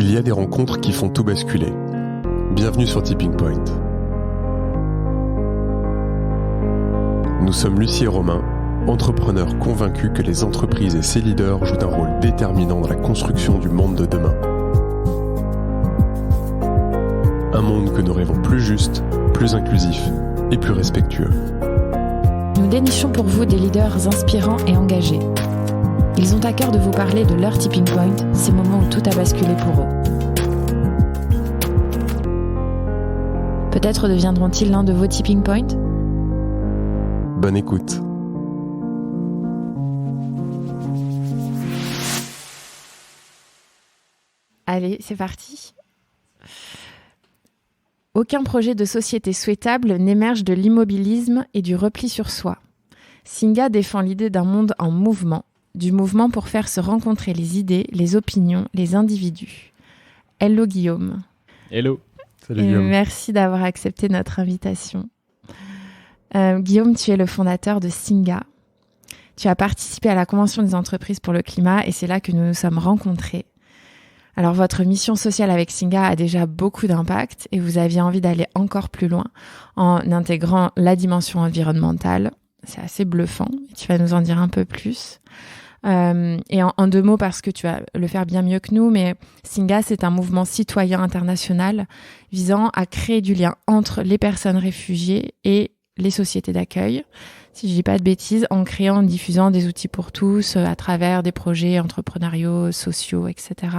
Il y a des rencontres qui font tout basculer. Bienvenue sur Tipping Point. Nous sommes Lucie et Romain, entrepreneurs convaincus que les entreprises et ses leaders jouent un rôle déterminant dans la construction du monde de demain. Un monde que nous rêvons plus juste, plus inclusif et plus respectueux. Nous dénichons pour vous des leaders inspirants et engagés. Ils ont à cœur de vous parler de leur tipping point, ces moments où tout a basculé pour eux. Peut-être deviendront-ils l'un de vos tipping points ? Bonne écoute. Allez, c'est parti. Aucun projet de société souhaitable n'émerge de l'immobilisme et du repli sur soi. Singa défend l'idée d'un monde en mouvement, du mouvement pour faire se rencontrer les idées, les opinions, les individus. Hello Guillaume. Hello. Salut Guillaume. Merci d'avoir accepté notre invitation. Guillaume, tu es le fondateur de Singa. Tu as participé à la Convention des entreprises pour le climat et c'est là que nous nous sommes rencontrés. Alors, votre mission sociale avec Singa a déjà beaucoup d'impact et vous aviez envie d'aller encore plus loin en intégrant la dimension environnementale. C'est assez bluffant. Tu vas nous en dire un peu plus. Et en deux mots, parce que tu vas le faire bien mieux que nous, mais Singa, c'est un mouvement citoyen international visant à créer du lien entre les personnes réfugiées et les sociétés d'accueil, si je dis pas de bêtises, en créant, en diffusant des outils pour tous à travers des projets entrepreneuriaux, sociaux, etc.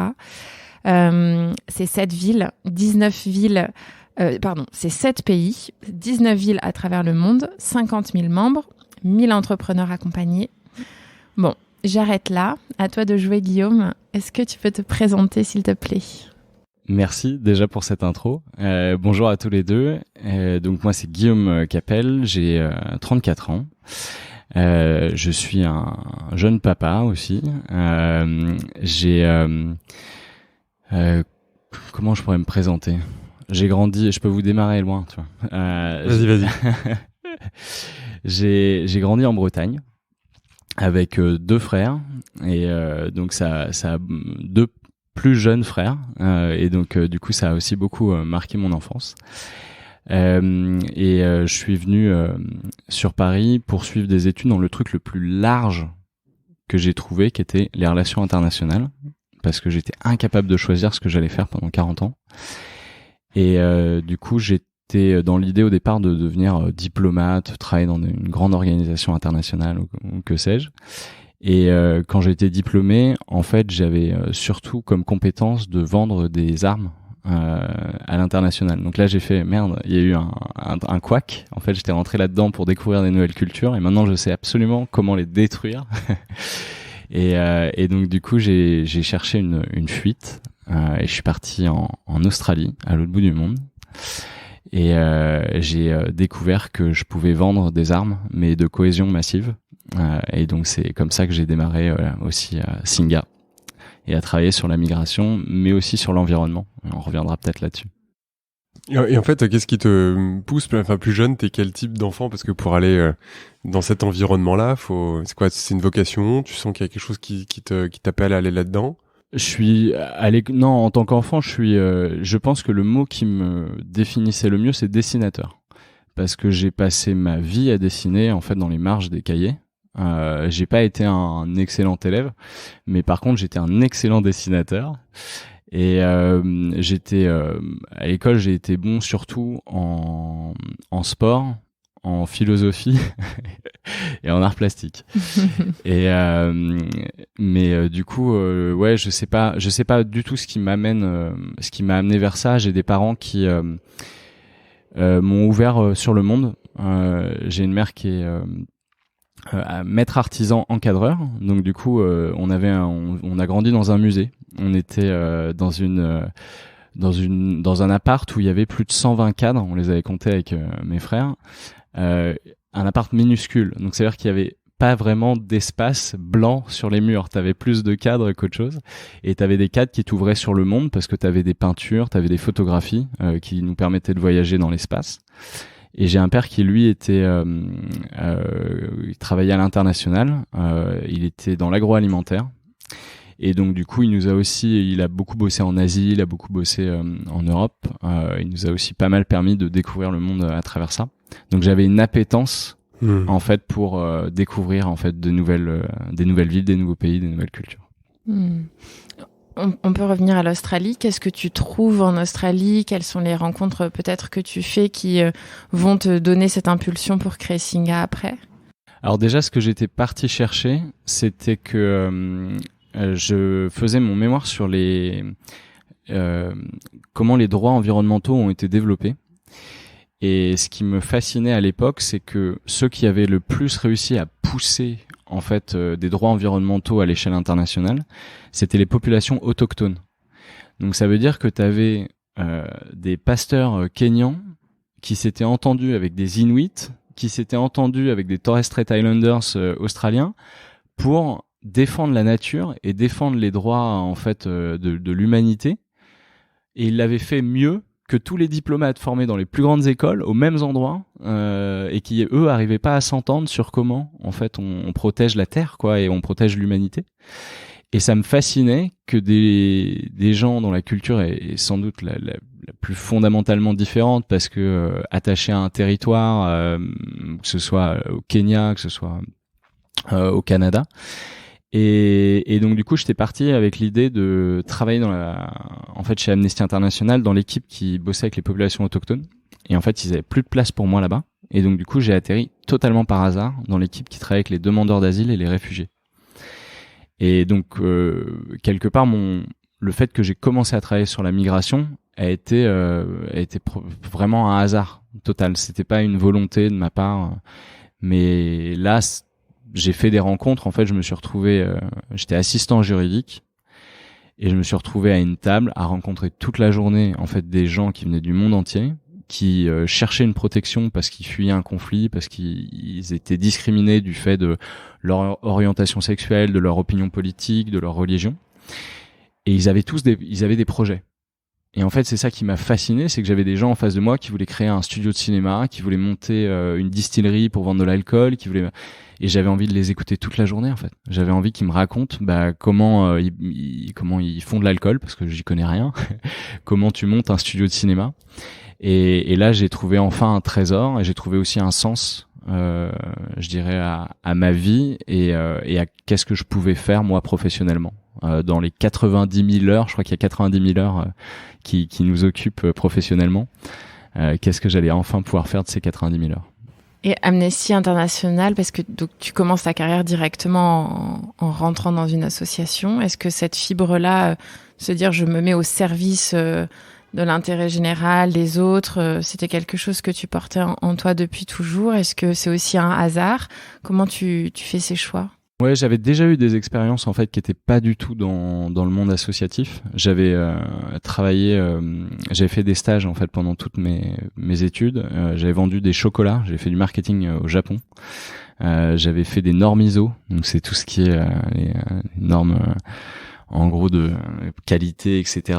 C'est 7 villes, 19 villes, c'est 7 pays, 19 villes à travers le monde, 50 000 membres, 1000 entrepreneurs accompagnés. Bon, j'arrête là. À toi de jouer, Guillaume. Est-ce que tu peux te présenter, s'il te plaît ? Merci déjà pour cette intro. Bonjour à tous les deux. Donc moi c'est Guillaume Capel, j'ai 34 ans. Je suis un jeune papa aussi. Comment je pourrais me présenter ? J'ai grandi, je peux vous démarrer loin, tu vois. Vas-y. J'ai grandi en Bretagne avec 2 frères et donc ça a 2 plus jeunes frères et donc du coup ça a aussi beaucoup marqué mon enfance je suis venu sur Paris pour suivre des études dans le truc le plus large que j'ai trouvé, qui était les relations internationales, parce que j'étais incapable de choisir ce que j'allais faire pendant 40 ans et du coup j'étais dans l'idée au départ de devenir diplomate, travailler dans une grande organisation internationale ou que sais-je. Et quand j'ai été diplômé, en fait, j'avais surtout comme compétence de vendre des armes à l'international. Donc là, j'ai fait merde, il y a eu un couac. En fait, j'étais rentré là-dedans pour découvrir des nouvelles cultures et maintenant, je sais absolument comment les détruire. et donc, du coup, j'ai cherché une fuite et je suis parti en Australie, à l'autre bout du monde. Et j'ai découvert que je pouvais vendre des armes, mais de cohésion massive. Et donc c'est comme ça que j'ai démarré aussi à Singa et à travailler sur la migration, mais aussi sur l'environnement. On reviendra peut-être là-dessus. Et en fait, qu'est-ce qui te pousse, plus jeune, t'es quel type d'enfant ? Parce que pour aller dans cet environnement-là, c'est quoi ? C'est une vocation ? Tu sens qu'il y a quelque chose qui t'appelle à aller là-dedans ? Non, en tant qu'enfant, je pense que le mot qui me définissait le mieux, c'est dessinateur. Parce que j'ai passé ma vie à dessiner, en fait, dans les marges des cahiers. J'ai pas été un excellent élève, mais par contre, j'étais un excellent dessinateur. Et à l'école, j'ai été bon surtout en sport, en philosophie et en arts plastiques. Mais du coup, je sais pas du tout ce qui m'a amené vers ça. J'ai des parents qui m'ont ouvert sur le monde. J'ai une mère qui est maître artisan encadreur. Donc du coup, on a grandi dans un musée. On était dans un appart où il y avait plus de 120 cadres. On les avait comptés avec mes frères. Un appart minuscule. Donc c'est-à-dire qu'il y avait pas vraiment d'espace blanc sur les murs. T'avais plus de cadres qu'autre chose. Et t'avais des cadres qui t'ouvraient sur le monde parce que t'avais des peintures, t'avais des photographies qui nous permettaient de voyager dans l'espace. Et j'ai un père qui, lui, il travaillait à l'international. Il était dans l'agroalimentaire. Et donc du coup, il a beaucoup bossé en Asie, il a beaucoup bossé en Europe. Il nous a aussi pas mal permis de découvrir le monde à travers ça. Donc j'avais une appétence en fait pour découvrir en fait des nouvelles villes, des nouveaux pays, des nouvelles cultures. On peut revenir à l'Australie. Qu'est-ce que tu trouves en Australie? Quelles sont les rencontres peut-être que tu fais qui vont te donner cette impulsion pour créer Singa après? Alors déjà, ce que j'étais parti chercher, c'était que je faisais mon mémoire sur comment les droits environnementaux ont été développés. Et ce qui me fascinait à l'époque, c'est que ceux qui avaient le plus réussi à pousser en fait des droits environnementaux à l'échelle internationale, c'était les populations autochtones. Donc ça veut dire que tu avais des pasteurs kenyans qui s'étaient entendus avec des Inuits, qui s'étaient entendus avec des Torres Strait Islanders australiens pour défendre la nature et défendre les droits en fait de l'humanité. Et ils l'avaient fait mieux que tous les diplomates formés dans les plus grandes écoles aux mêmes endroits et qui eux arrivaient pas à s'entendre sur comment en fait on protège la terre quoi et on protège l'humanité. Et ça me fascinait que des gens dont la culture est sans doute la plus fondamentalement différente parce que attachés à un territoire, que ce soit au Kenya, que ce soit au Canada. Et donc du coup, j'étais parti avec l'idée de travailler en fait chez Amnesty International dans l'équipe qui bossait avec les populations autochtones. Et en fait, ils avaient plus de place pour moi là-bas. Et donc du coup, j'ai atterri totalement par hasard dans l'équipe qui travaille avec les demandeurs d'asile et les réfugiés. Et donc quelque part, le fait que j'ai commencé à travailler sur la migration a été vraiment un hasard total. C'était pas une volonté de ma part, mais là. J'ai fait des rencontres. En fait, je me suis retrouvé, j'étais assistant juridique et je me suis retrouvé à une table à rencontrer toute la journée en fait des gens qui venaient du monde entier, qui cherchaient une protection parce qu'ils fuyaient un conflit, parce qu'ils étaient discriminés du fait de leur orientation sexuelle, de leur opinion politique, de leur religion. Et ils avaient des projets. Et en fait, c'est ça qui m'a fasciné, c'est que j'avais des gens en face de moi qui voulaient créer un studio de cinéma, qui voulaient monter une distillerie pour vendre de l'alcool, et j'avais envie de les écouter toute la journée en fait. J'avais envie qu'ils me racontent comment ils font de l'alcool parce que j'y connais rien. Comment tu montes un studio de cinéma. Et là, j'ai trouvé enfin un trésor et j'ai trouvé aussi un sens, je dirais à ma vie et à qu'est-ce que je pouvais faire moi professionnellement. Dans les 90 000 heures, je crois qu'il y a 90 000 heures qui nous occupent professionnellement. Qu'est-ce que j'allais enfin pouvoir faire de ces 90 000 heures? Et Amnesty International, parce que donc, tu commences ta carrière directement en rentrant dans une association. Est-ce que cette fibre-là, se dire je me mets au service de l'intérêt général, des autres, c'était quelque chose que tu portais en toi depuis toujours? Est-ce que c'est aussi un hasard? Comment tu fais ces choix? Ouais, j'avais déjà eu des expériences en fait qui étaient pas du tout dans le monde associatif. J'avais travaillé, j'avais fait des stages en fait pendant toutes mes études. J'avais vendu des chocolats, j'ai fait du marketing au Japon. J'avais fait des normes ISO, donc c'est tout ce qui est les normes en gros de qualité, etc.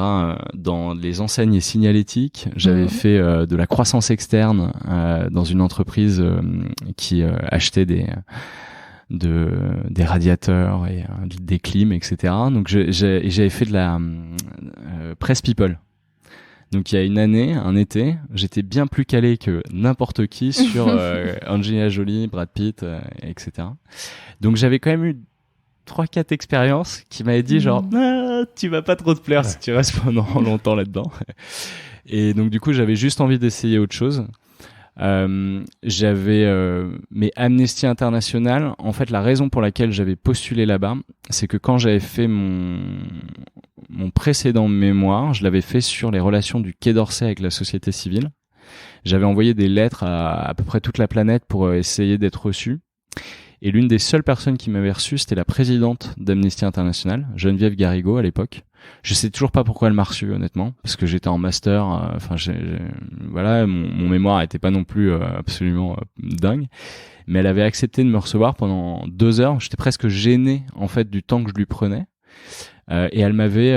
Dans les enseignes signalétiques. J'avais fait de la croissance externe dans une entreprise qui achetait des radiateurs et des clims, etc. Donc j'avais fait de la press people. Donc il y a une année, un été, j'étais bien plus calé que n'importe qui sur Angelina Jolie, Brad Pitt, etc. Donc j'avais quand même eu 3-4 expériences qui m'avaient dit genre tu vas pas trop te plaire si tu restes pendant longtemps là-dedans. Et donc du coup j'avais juste envie d'essayer autre chose. Mais Amnesty International, en fait, la raison pour laquelle j'avais postulé là-bas, c'est que quand j'avais fait mon précédent mémoire, je l'avais fait sur les relations du Quai d'Orsay avec la société civile. J'avais envoyé des lettres à peu près toute la planète pour essayer d'être reçu. Et l'une des seules personnes qui m'avait reçu, c'était la présidente d'Amnesty International, Geneviève Garrigou à l'époque. Je sais toujours pas pourquoi elle m'a reçu, honnêtement, parce que j'étais en master. Enfin, voilà, mon mémoire était pas non plus absolument dingue, mais elle avait accepté de me recevoir pendant 2 heures. J'étais presque gêné en fait du temps que je lui prenais, et elle m'avait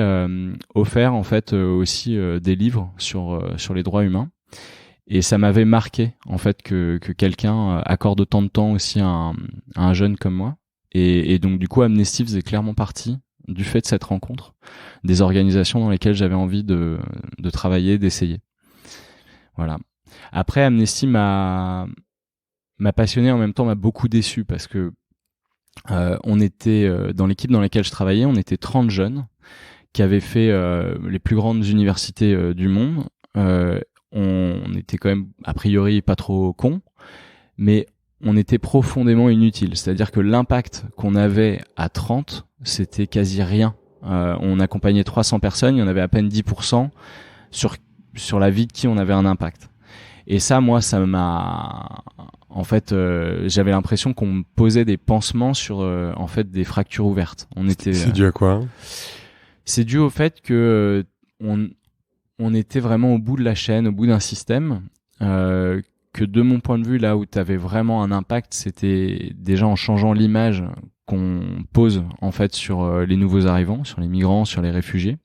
offert en fait aussi des livres sur les droits humains. Et ça m'avait marqué en fait que quelqu'un accorde autant de temps aussi à un jeune comme moi. Et donc du coup, Amnesty faisait clairement partie du fait de cette rencontre, des organisations dans lesquelles j'avais envie de travailler, d'essayer. Voilà. Après, Amnesty m'a passionné, en même temps m'a beaucoup déçu parce que on était dans l'équipe dans laquelle je travaillais, on était 30 jeunes qui avaient fait les plus grandes universités du monde. On était quand même a priori pas trop cons, mais on était profondément inutile. C'est-à-dire que l'impact qu'on avait à 30, c'était quasi rien. On accompagnait 300 personnes, il y en avait à peine 10% sur la vie de qui on avait un impact. Et ça, moi, ça m'a... En fait, j'avais l'impression qu'on me posait des pansements sur, en fait, des fractures ouvertes. C'est dû à quoi ? C'est dû au fait que on était vraiment au bout de la chaîne, au bout d'un système, que de mon point de vue, là où tu avais vraiment un impact, c'était déjà en changeant l'image qu'on pose, en fait, sur les nouveaux arrivants, sur les migrants, sur les réfugiés.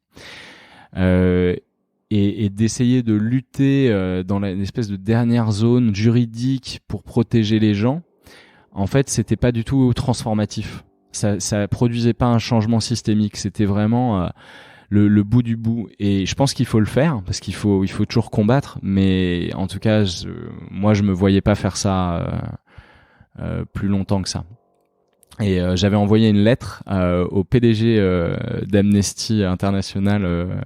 Et d'essayer de lutter dans une espèce de dernière zone juridique pour protéger les gens, en fait, c'était pas du tout transformatif. Ça produisait pas un changement systémique. C'était vraiment le bout du bout. Et je pense qu'il faut le faire parce qu'il faut toujours combattre. Mais en tout cas, moi, je me voyais pas faire ça plus longtemps que ça. Et j'avais envoyé une lettre au PDG d'Amnesty International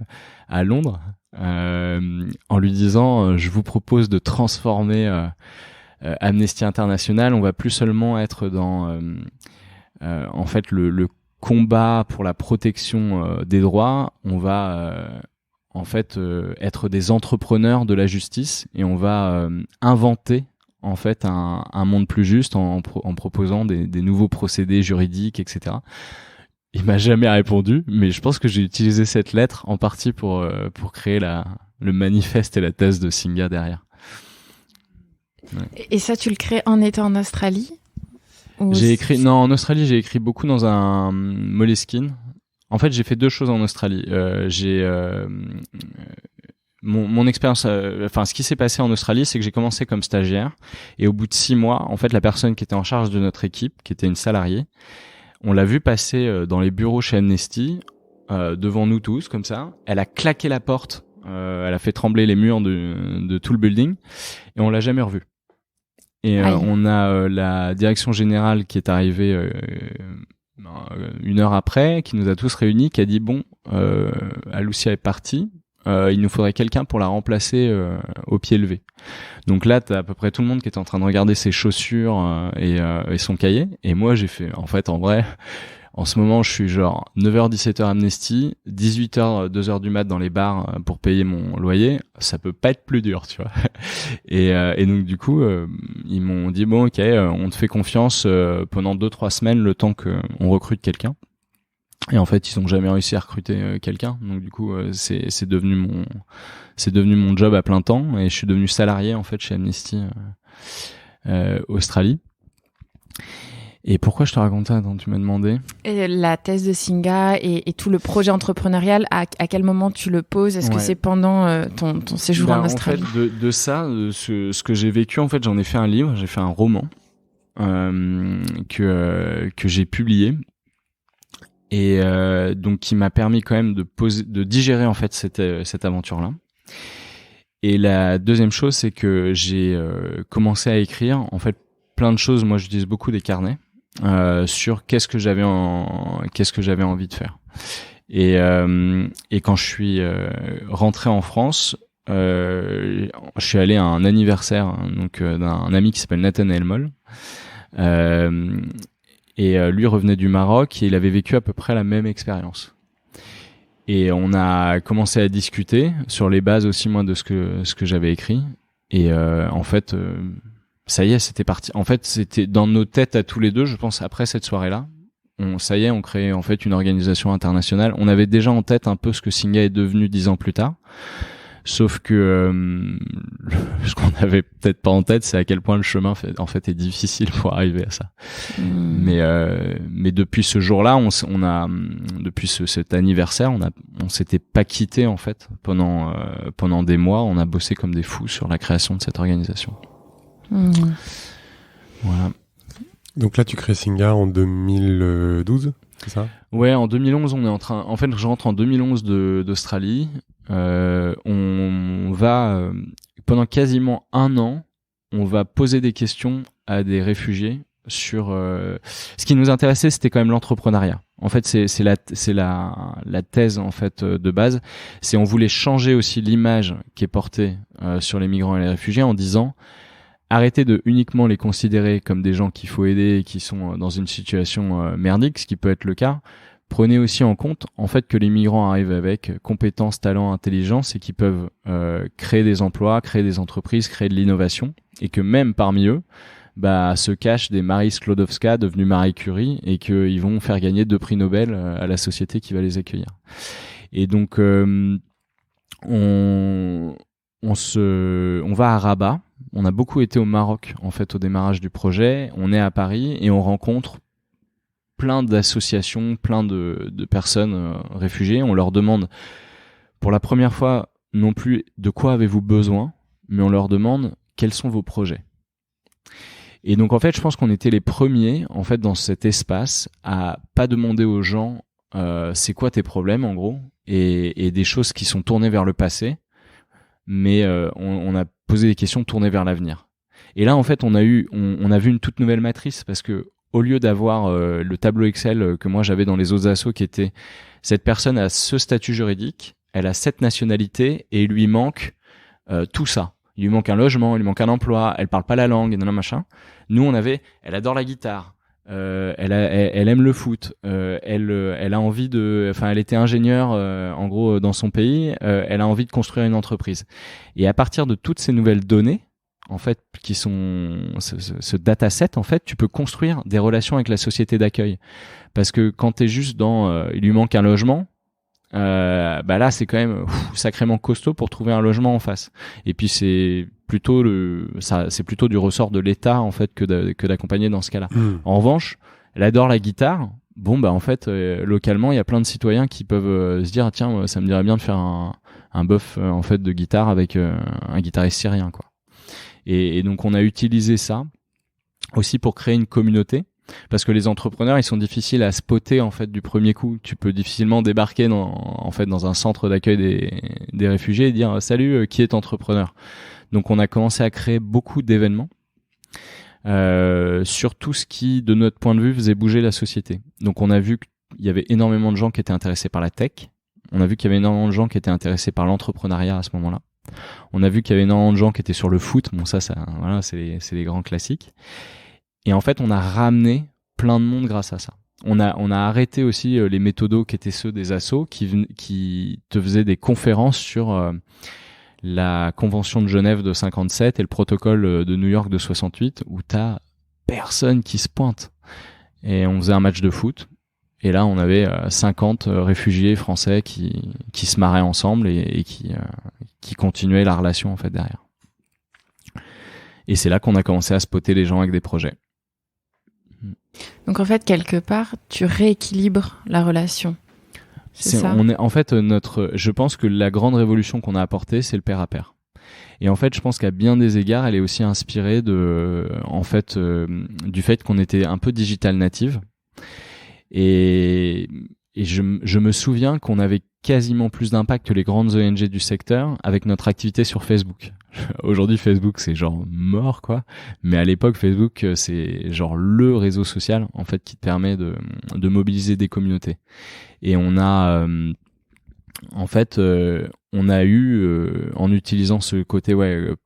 à Londres. En lui disant je vous propose de transformer Amnesty International. On va plus seulement être dans en fait le combat pour la protection des droits, on va en fait être des entrepreneurs de la justice et on va inventer en fait un monde plus juste en proposant des nouveaux procédés juridiques, etc. Il m'a jamais répondu, mais je pense que j'ai utilisé cette lettre en partie pour créer le manifeste et la thèse de Singa derrière. Ouais. Et ça, tu le crées en étant en Australie ? En Australie, j'ai écrit beaucoup dans un Moleskine. En fait, j'ai fait deux choses en Australie. Mon expérience, ce qui s'est passé en Australie, c'est que j'ai commencé comme stagiaire et au bout de 6 mois, en fait, la personne qui était en charge de notre équipe, qui était une salariée, on l'a vu passer dans les bureaux chez Amnesty, devant nous tous, comme ça. Elle a claqué la porte, elle a fait trembler les murs de tout le building, et on l'a jamais revue. Et on a la direction générale qui est arrivée 1 heure après, qui nous a tous réunis, qui a dit bon, Alucia est partie, il nous faudrait quelqu'un pour la remplacer au pied levé. Donc là, t'as à peu près tout le monde qui était en train de regarder ses chaussures et son cahier. Et moi, j'ai fait, en fait, en vrai, en ce moment, je suis genre 9h, 17h Amnesty, 18h, 2h du mat dans les bars pour payer mon loyer. Ça peut pas être plus dur, tu vois. Et donc, du coup, ils m'ont dit, bon, ok, on te fait confiance pendant 2-3 semaines, le temps qu'on recrute quelqu'un. Et en fait, ils ont jamais réussi à recruter quelqu'un. Donc du coup, c'est devenu mon job à plein temps et je suis devenu salarié en fait chez Amnesty Australie. Et pourquoi je te raconte ça quand tu m'as demandé ? Et la thèse de Singa et tout le projet entrepreneurial, à quel moment tu le poses ? Est-ce que c'est pendant ton séjour en Australie ? En fait, de ça, ce que j'ai vécu, en fait, j'en ai fait un livre, j'ai fait un roman que j'ai publié. Et donc qui m'a permis quand même de digérer en fait cette aventure-là. Et la deuxième chose, c'est que j'ai commencé à écrire en fait plein de choses. Moi, j'utilise beaucoup des carnets sur qu'est-ce que j'avais envie de faire. Et quand je suis rentré en France, je suis allé à un anniversaire donc d'un ami qui s'appelle Nathanaël Moll. Et lui revenait du Maroc et il avait vécu à peu près la même expérience. Et on a commencé à discuter sur les bases aussi moi de ce que j'avais écrit. Et en fait, ça y est, c'était parti. En fait, c'était dans nos têtes à tous les deux, je pense, après cette soirée-là. On créait en fait une organisation internationale. On avait déjà en tête un peu ce que Singa est devenu 10 ans plus tard. Sauf que ce qu'on avait peut-être pas en tête, c'est à quel point le chemin en fait est difficile pour arriver à ça. Mais depuis ce jour-là, depuis cet anniversaire, on s'était pas quitté en fait pendant des mois. On a bossé comme des fous sur la création de cette organisation. Voilà. Donc là, tu crées Singa en 2012 ? c'est ça? Ouais, en 2011, en fait, je rentre en 2011 d'Australie. On va, pendant quasiment un an, on va poser des questions à des réfugiés sur ce qui nous intéressait, c'était quand même l'entrepreneuriat. En fait, c'est la thèse en fait de base. C'est on voulait changer aussi l'image qui est portée sur les migrants et les réfugiés en disant arrêtez de uniquement les considérer comme des gens qu'il faut aider et qui sont dans une situation merdique, ce qui peut être le cas. Prenez aussi en compte en fait que les migrants arrivent avec compétences, talents, intelligence et qui peuvent créer des emplois, créer des entreprises, créer de l'innovation et que même parmi eux se cachent des Marie Sklodowska devenues Marie Curie et qu'ils vont faire gagner 2 prix Nobel à la société qui va les accueillir. Et donc on va à Rabat. On a beaucoup été au Maroc en fait au démarrage du projet. On est à Paris et on rencontre plein d'associations, plein de personnes réfugiées. On leur demande pour la première fois non plus de quoi avez-vous besoin, mais on leur demande quels sont vos projets. Et donc en fait, je pense qu'on était les premiers en fait dans cet espace à pas demander aux gens c'est quoi tes problèmes en gros et des choses qui sont tournées vers le passé, mais on a posé des questions tournées vers l'avenir. Et là en fait, on a vu une toute nouvelle matrice parce que au lieu d'avoir le tableau Excel que moi j'avais dans les autres assos qui était cette personne a ce statut juridique, elle a cette nationalité et il lui manque tout ça. Il lui manque un logement, il lui manque un emploi, elle parle pas la langue, machin. Nous, elle adore la guitare, elle aime le foot, elle a envie elle était ingénieure en gros dans son pays, elle a envie de construire une entreprise. Et à partir de toutes ces nouvelles données, en fait, qui sont ce dataset, en fait, tu peux construire des relations avec la société d'accueil. Parce que quand t'es juste dans, il lui manque un logement. Là c'est quand même sacrément costaud pour trouver un logement en face et puis c'est plutôt du ressort de l'État en fait que d'accompagner dans ce cas-là. En revanche elle adore la guitare, en fait localement il y a plein de citoyens qui peuvent se dire tiens ça me dirait bien de faire un bœuf en fait de guitare avec un guitariste syrien quoi. Et donc on a utilisé ça aussi pour créer une communauté. Parce que les entrepreneurs, ils sont difficiles à spotter en fait du premier coup. Tu peux difficilement débarquer dans un centre d'accueil des réfugiés et dire salut, qui est entrepreneur. Donc on a commencé à créer beaucoup d'événements sur tout ce qui, de notre point de vue, faisait bouger la société. Donc on a vu qu'il y avait énormément de gens qui étaient intéressés par la tech. On a vu qu'il y avait énormément de gens qui étaient intéressés par l'entrepreneuriat à ce moment-là. On a vu qu'il y avait énormément de gens qui étaient sur le foot. Bon ça voilà, c'est les grands classiques. Et en fait, on a ramené plein de monde grâce à ça. On a arrêté aussi les méthodos qui étaient ceux des assos qui te faisaient des conférences sur la Convention de Genève de 57 et le protocole de New York de 68 où t'as personne qui se pointe. Et on faisait un match de foot. Et là, on avait 50 réfugiés français qui se marraient ensemble et qui continuaient la relation en fait derrière. Et c'est là qu'on a commencé à spotter les gens avec des projets. Donc en fait, quelque part, tu rééquilibres la relation. C'est ça. Je pense que la grande révolution qu'on a apportée, c'est le pair à pair. Et en fait, je pense qu'à bien des égards, elle est aussi inspirée du fait qu'on était un peu digital native. Et je me souviens qu'on avait quasiment plus d'impact que les grandes ONG du secteur avec notre activité sur Facebook. Aujourd'hui, Facebook, c'est genre mort, quoi. Mais à l'époque, Facebook, c'est genre le réseau social, en fait, qui te permet de mobiliser des communautés. Et on a, on a eu, en utilisant ce côté,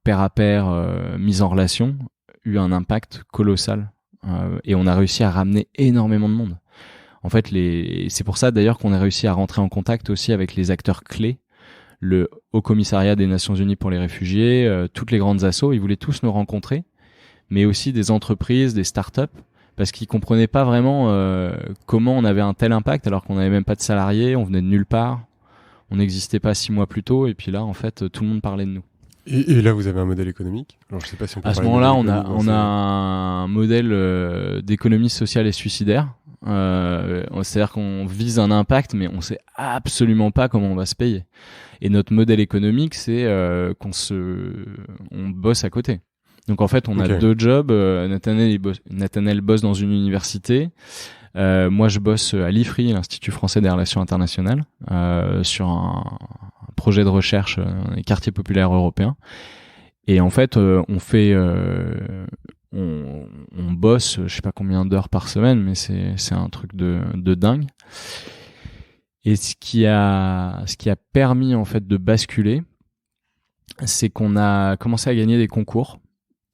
pair à pair, mise en relation, eu un impact colossal. Et on a réussi à ramener énormément de monde. En fait, c'est pour ça d'ailleurs qu'on a réussi à rentrer en contact aussi avec les acteurs clés, le Haut Commissariat des Nations Unies pour les réfugiés, toutes les grandes assos, ils voulaient tous nous rencontrer, mais aussi des entreprises, des startups, parce qu'ils comprenaient pas vraiment comment on avait un tel impact alors qu'on n'avait même pas de salariés, on venait de nulle part, on n'existait pas 6 mois plus tôt, et puis là, en fait, tout le monde parlait de nous. Et là, vous avez un modèle économique. Alors, je sais pas si on peut à ce moment-là, on a un modèle d'économie sociale et suicidaire. C'est-à-dire qu'on vise un impact, mais on sait absolument pas comment on va se payer. Et notre modèle économique, c'est on bosse à côté. Donc en fait, on a 2 jobs. Nathanaël bosse dans une université. Moi, je bosse à l'IFRI, l'Institut français des relations internationales, sur un projet de recherche des quartiers populaires européens. Et en fait, on bosse, je sais pas combien d'heures par semaine, mais c'est un truc de dingue. Et ce qui a permis en fait de basculer, c'est qu'on a commencé à gagner des concours.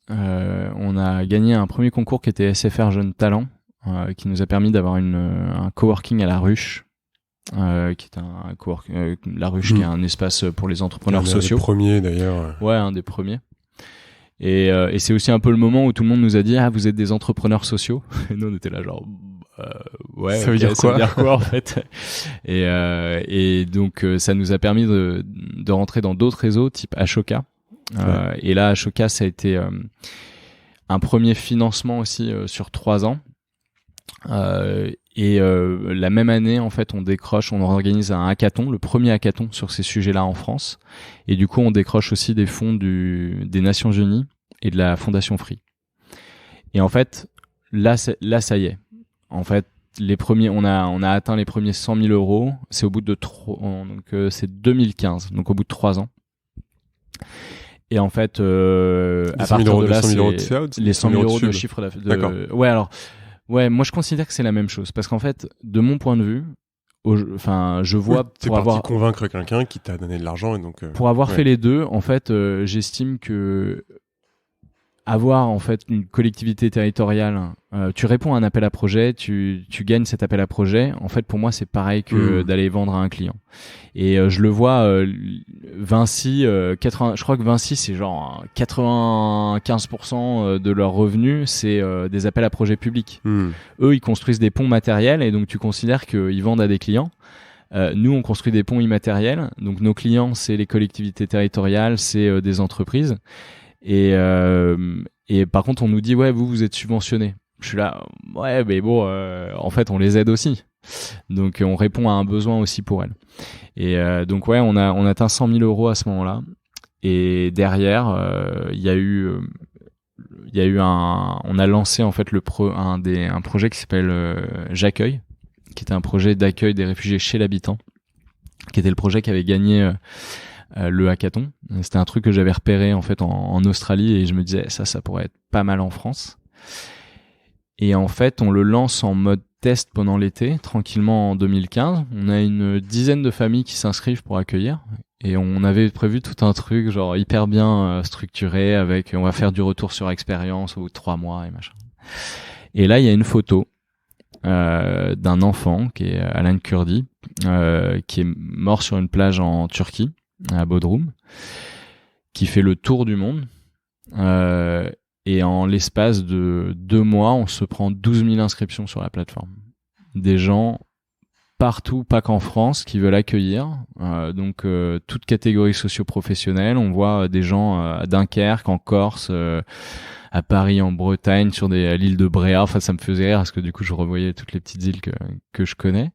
On a gagné un premier concours qui était SFR Jeunes Talents, qui nous a permis d'avoir un coworking à La Ruche, qui est La Ruche, qui est un espace pour les entrepreneurs sociaux. Un des premiers d'ailleurs. Ouais, un des premiers. Et c'est aussi un peu le moment où tout le monde nous a dit vous êtes des entrepreneurs sociaux. Et nous on était là genre ouais, ça veut dire quoi en fait. Et donc ça nous a permis de rentrer dans d'autres réseaux type Ashoka. Et là Ashoka, ça a été un premier financement aussi sur 3 ans. La même année, en fait, on organise un hackathon, le premier hackathon sur ces sujets-là en France. Et du coup, on décroche aussi des fonds des Nations Unies et de la Fondation Free. Et en fait, là, ça y est. En fait, on a atteint les premiers 100 000 euros. C'est au bout de c'est 2015, donc au bout de 3 ans. Et en fait, à partir de là, c'est les 100 000 euros de chiffre d'affaires. D'accord. Ouais, moi je considère que c'est la même chose parce qu'en fait, de mon point de vue, je vois pour avoir convaincre quelqu'un qui t'a donné de l'argent et donc pour avoir fait les deux, en fait, j'estime que avoir en fait une collectivité territoriale, tu réponds à un appel à projet, tu gagnes cet appel à projet. En fait, pour moi, c'est pareil que d'aller vendre à un client. Et je le vois, Vinci, je crois que Vinci, c'est genre 95% de leurs revenus, c'est des appels à projets publics. Eux, ils construisent des ponts matériels et donc tu considères qu'ils vendent à des clients. Nous, on construit des ponts immatériels. Donc nos clients, c'est les collectivités territoriales, c'est des entreprises. Et par contre, on nous dit vous êtes subventionné. Je suis là, mais bon, en fait, on les aide aussi. Donc, on répond à un besoin aussi pour elles. Et donc, on a atteint 100 000 euros à ce moment-là. Et derrière, il y a eu on a lancé en fait un projet qui s'appelle J'accueille, qui était un projet d'accueil des réfugiés chez l'habitant, qui était le projet qui avait gagné le hackathon. C'était un truc que j'avais repéré en fait en Australie et je me disais ça pourrait être pas mal en France. Et en fait, on le lance en mode test pendant l'été, tranquillement en 2015. On a une dizaine de familles qui s'inscrivent pour accueillir et on avait prévu tout un truc genre hyper bien structuré avec on va faire du retour sur expérience au bout de 3 mois et machin. Et là, il y a une photo d'un enfant qui est Alan Kurdi, qui est mort sur une plage en Turquie, à Bodrum, qui fait le tour du monde. Et en l'espace de 2 mois, on se prend 12 000 inscriptions sur la plateforme. Des gens partout, pas qu'en France, qui veulent accueillir. Donc, toute catégorie socio-professionnelle. On voit des gens à Dunkerque, en Corse, à Paris, en Bretagne, à l'île de Bréa. Enfin, ça me faisait rire parce que du coup, je revoyais toutes les petites îles que je connais.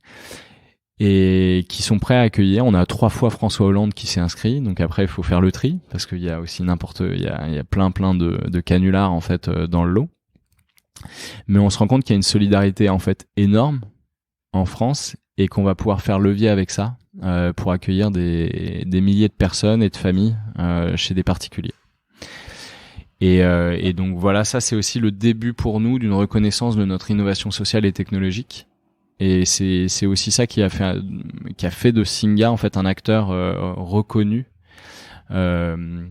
Et qui sont prêts à accueillir. On a 3 fois François Hollande qui s'est inscrit, donc après il faut faire le tri parce qu'il y a aussi il y a plein de canulars en fait dans le lot. Mais on se rend compte qu'il y a une solidarité en fait énorme en France et qu'on va pouvoir faire levier avec ça pour accueillir des milliers de personnes et de familles chez des particuliers. Et donc voilà, ça c'est aussi le début pour nous d'une reconnaissance de notre innovation sociale et technologique. Et c'est aussi ça qui a fait de Singa en fait un acteur reconnu, je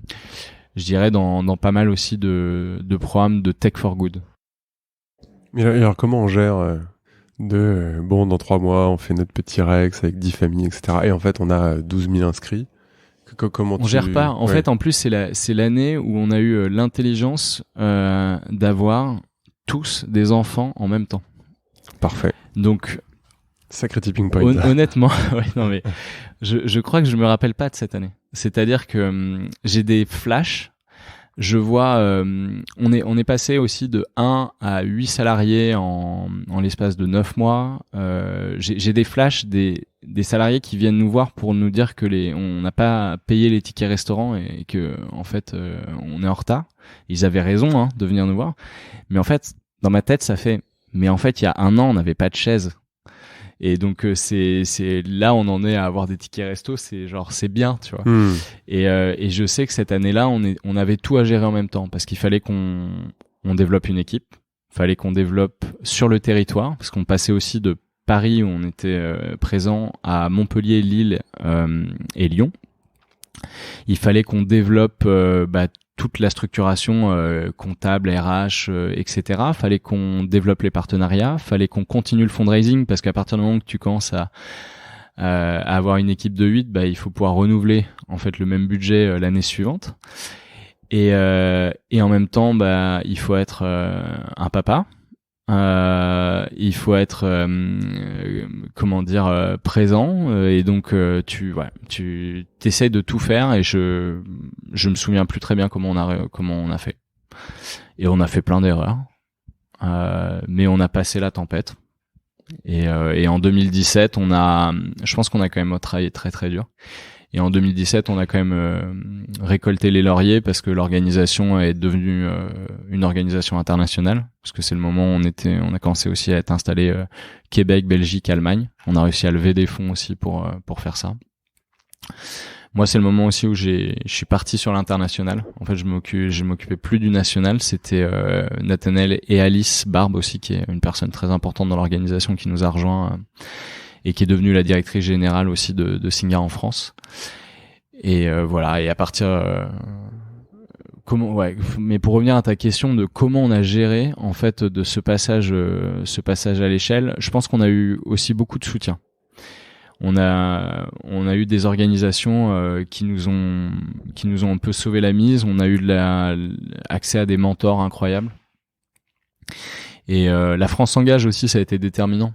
dirais dans pas mal aussi de programmes de Tech for Good. Mais alors comment on gère dans 3 mois on fait notre petit Rex avec 10 familles, etc. Et en fait on a 12 000 inscrits. Comment on gère pas. En fait, en plus c'est l'année où on a eu l'intelligence d'avoir tous des enfants en même temps. Parfait. Donc, sacré tipping point. Honnêtement, mais je crois que je me rappelle pas de cette année. C'est-à-dire que j'ai des flashs. Je vois, on est passé aussi de 1 à 8 salariés en l'espace de 9 mois. J'ai des flashs des salariés qui viennent nous voir pour nous dire que on n'a pas payé les tickets restaurants et que en fait on est en retard. Ils avaient raison de venir nous voir. Mais en fait, dans ma tête, ça fait Mais en fait, il y a un an, on n'avait pas de chaise. Et donc c'est là on en est à avoir des tickets resto, c'est bien, tu vois. Et je sais que cette année-là, on avait tout à gérer en même temps parce qu'il fallait qu'on développe une équipe, fallait qu'on développe sur le territoire parce qu'on passait aussi de Paris où on était présent à Montpellier, Lille et Lyon. Il fallait qu'on développe toute la structuration comptable, RH, etc. Fallait qu'on développe les partenariats, fallait qu'on continue le fundraising parce qu'à partir du moment que tu commences à avoir une équipe de 8, il faut pouvoir renouveler en fait le même budget l'année suivante. Et en même temps, il faut être un papa. Il faut être présent et donc tu t'essayes de tout faire et je me souviens plus très bien comment on a fait et on a fait plein d'erreurs mais on a passé la tempête et en 2017 je pense qu'on a quand même travaillé très très dur. Et en 2017, on a quand même récolté les lauriers parce que l'organisation est devenue une organisation internationale. Parce que c'est le moment où on a commencé aussi à être installé Québec, Belgique, Allemagne. On a réussi à lever des fonds aussi pour faire ça. Moi, c'est le moment aussi où je suis parti sur l'international. En fait, je m'occupais plus du national. C'était Nathanaël et Alice Barbe aussi, qui est une personne très importante dans l'organisation, qui nous a rejoint et qui est devenue la directrice générale aussi de Singa en France. Et voilà. Et à partir mais pour revenir à ta question de comment on a géré en fait de ce passage à l'échelle, je pense qu'on a eu aussi beaucoup de soutien. On a eu des organisations qui nous ont un peu sauvé la mise. On a eu accès à des mentors incroyables. Et la France s'engage aussi, ça a été déterminant.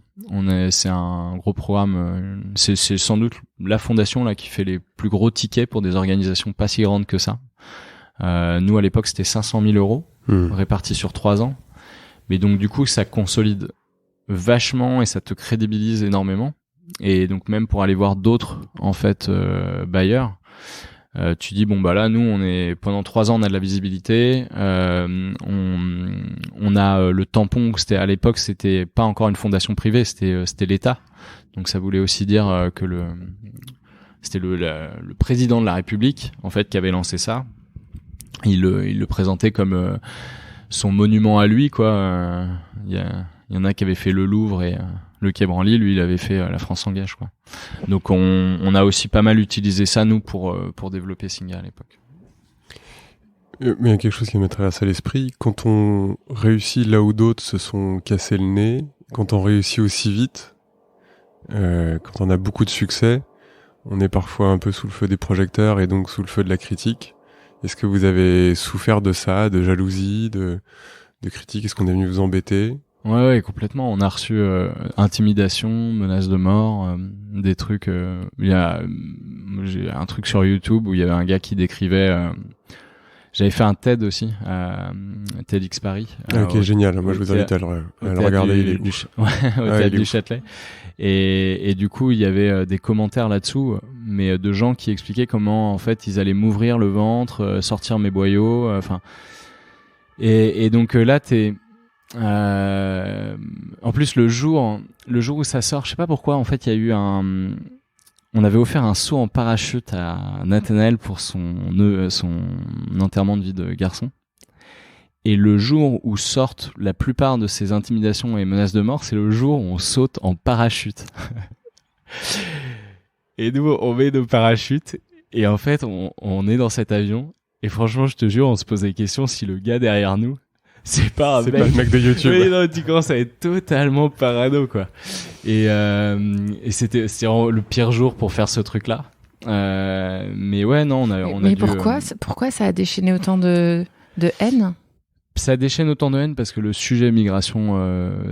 C'est un gros programme. C'est sans doute la fondation là qui fait les plus gros tickets pour des organisations pas si grandes que ça. Nous à l'époque c'était 500 000 euros répartis sur 3 ans. Mais donc du coup ça consolide vachement et ça te crédibilise énormément. Et donc même pour aller voir d'autres en fait bailleurs. Tu dis là nous pendant 3 ans on a de la visibilité, on a le tampon. À l'époque c'était pas encore une fondation privée, c'était l'État, donc ça voulait aussi dire que c'était le président de la République en fait qui avait lancé ça. Il le présentait comme son monument à lui quoi. Il y en a qui avaient fait le Louvre et le Quai Branly, lui, il avait fait la France s'engage, quoi. Donc on a aussi pas mal utilisé ça nous pour développer Singa à l'époque. Mais il y a quelque chose qui me traverse à l'esprit. Quand on réussit là où d'autres se sont cassés le nez, quand on réussit aussi vite, quand on a beaucoup de succès, on est parfois un peu sous le feu des projecteurs et donc sous le feu de la critique. Est-ce que vous avez souffert de ça, de jalousie, de critique? Est-ce qu'on est venu vous embêter? Ouais, complètement. On a reçu intimidation, menaces de mort, des trucs. J'ai un truc sur YouTube où il y avait un gars qui décrivait. J'avais fait un TED aussi, TEDx Paris. Ok, génial. Moi, je vous invite à le regarder. Au Théâtre du Châtelet. Et du coup, il y avait des commentaires là-dessous, mais de gens qui expliquaient comment en fait ils allaient m'ouvrir le ventre, sortir mes boyaux. Et donc là, t'es en plus le jour où ça sort, je sais pas pourquoi en fait il y a eu on avait offert un saut en parachute à Nathanaël pour son enterrement de vie de garçon, et le jour où sortent la plupart de ces intimidations et menaces de mort, c'est le jour où on saute en parachute. Et nous on met nos parachutes et en fait on est dans cet avion et franchement je te jure on se pose des questions si le gars derrière nous c'est pas un mec de YouTube. Oui, non, tu commences à être totalement parano, quoi. Et c'était vraiment le pire jour pour faire ce truc-là. Mais ouais, non, on a mais dû, pourquoi ça a déchaîné autant de haine? Ça déchaîne autant de haine parce que le sujet migration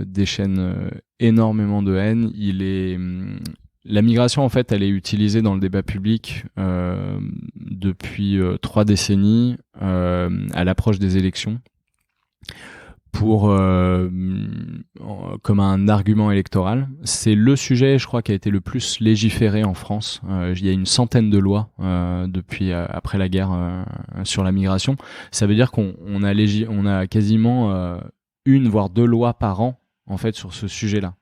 déchaîne énormément de haine. La migration, en fait, elle est utilisée dans le débat public depuis 3 décennies à l'approche des élections. Comme un argument électoral. C'est le sujet, je crois, qui a été le plus légiféré en France. Il y a une centaine de lois depuis après la guerre sur la migration. Ça veut dire qu'on a quasiment 1 voire 2 lois par an en fait sur ce sujet-là.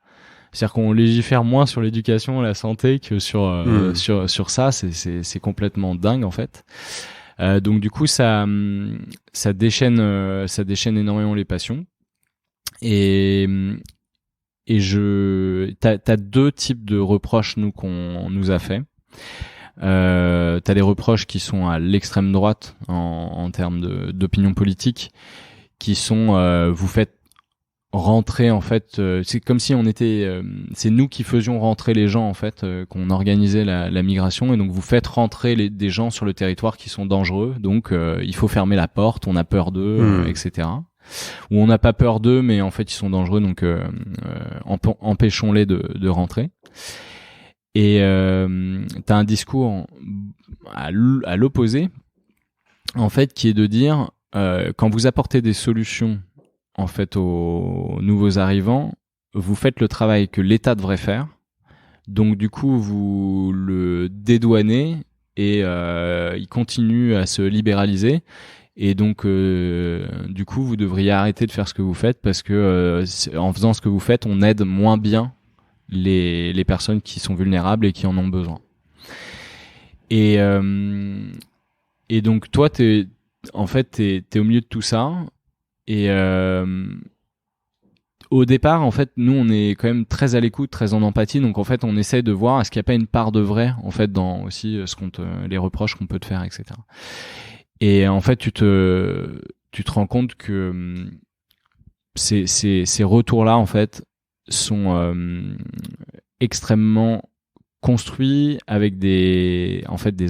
C'est-à-dire qu'on légifère moins sur l'éducation, la santé que sur ça. C'est complètement dingue en fait. Donc du coup ça déchaîne énormément les passions. Et t'as deux types de reproches qu'on nous a fait. T'as des reproches qui sont à l'extrême droite en termes d'opinion politique, qui sont vous faites rentrer en fait, c'est comme si c'est nous qui faisions rentrer les gens en fait, qu'on organisait la migration, et donc vous faites rentrer des gens sur le territoire qui sont dangereux, donc il faut fermer la porte, on a peur d'eux, etc. Ou on n'a pas peur d'eux, mais en fait ils sont dangereux, donc empêchons-les de rentrer. Et t'as un discours à l'opposé, en fait, qui est de dire quand vous apportez des solutions en fait aux nouveaux arrivants, vous faites le travail que l'État devrait faire. Donc du coup, vous le dédouanez et il continue à se libéraliser. Et donc du coup, vous devriez arrêter de faire ce que vous faites, parce que en faisant ce que vous faites, on aide moins bien les personnes qui sont vulnérables et qui en ont besoin. Et donc toi, t'es au milieu de tout ça. Et au départ, en fait, nous, on est quand même très à l'écoute, très en empathie. Donc, en fait, on essaie de voir est-ce qu'il n'y a pas une part de vrai, en fait, dans aussi les reproches qu'on peut te faire, etc. Et en fait, tu te rends compte que ces retours-là, en fait, sont extrêmement construits avec des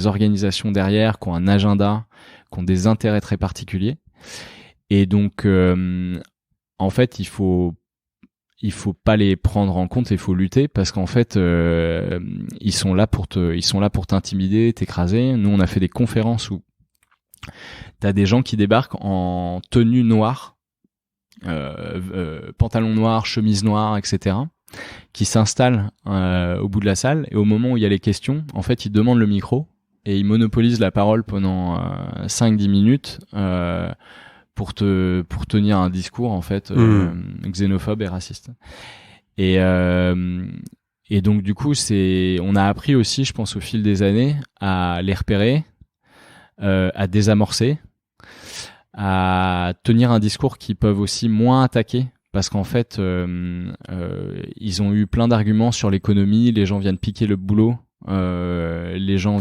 organisations derrière qui ont un agenda, qui ont des intérêts très particuliers. Et donc, en fait, il faut pas les prendre en compte, il faut lutter, parce qu'en fait, ils sont là pour t'intimider, t'écraser. Nous, on a fait des conférences où t'as des gens qui débarquent en tenue noire, pantalon noir, chemise noire, etc., qui s'installent au bout de la salle, et au moment où il y a les questions, en fait, ils demandent le micro et ils monopolisent la parole pendant 5-10 minutes. Pour tenir un discours en fait xénophobe et raciste. Et donc du coup on a appris aussi, je pense, au fil des années, à les repérer, à désamorcer, à tenir un discours qui peuvent aussi moins attaquer, parce qu'en fait ils ont eu plein d'arguments sur l'économie, les gens viennent piquer le boulot. Les gens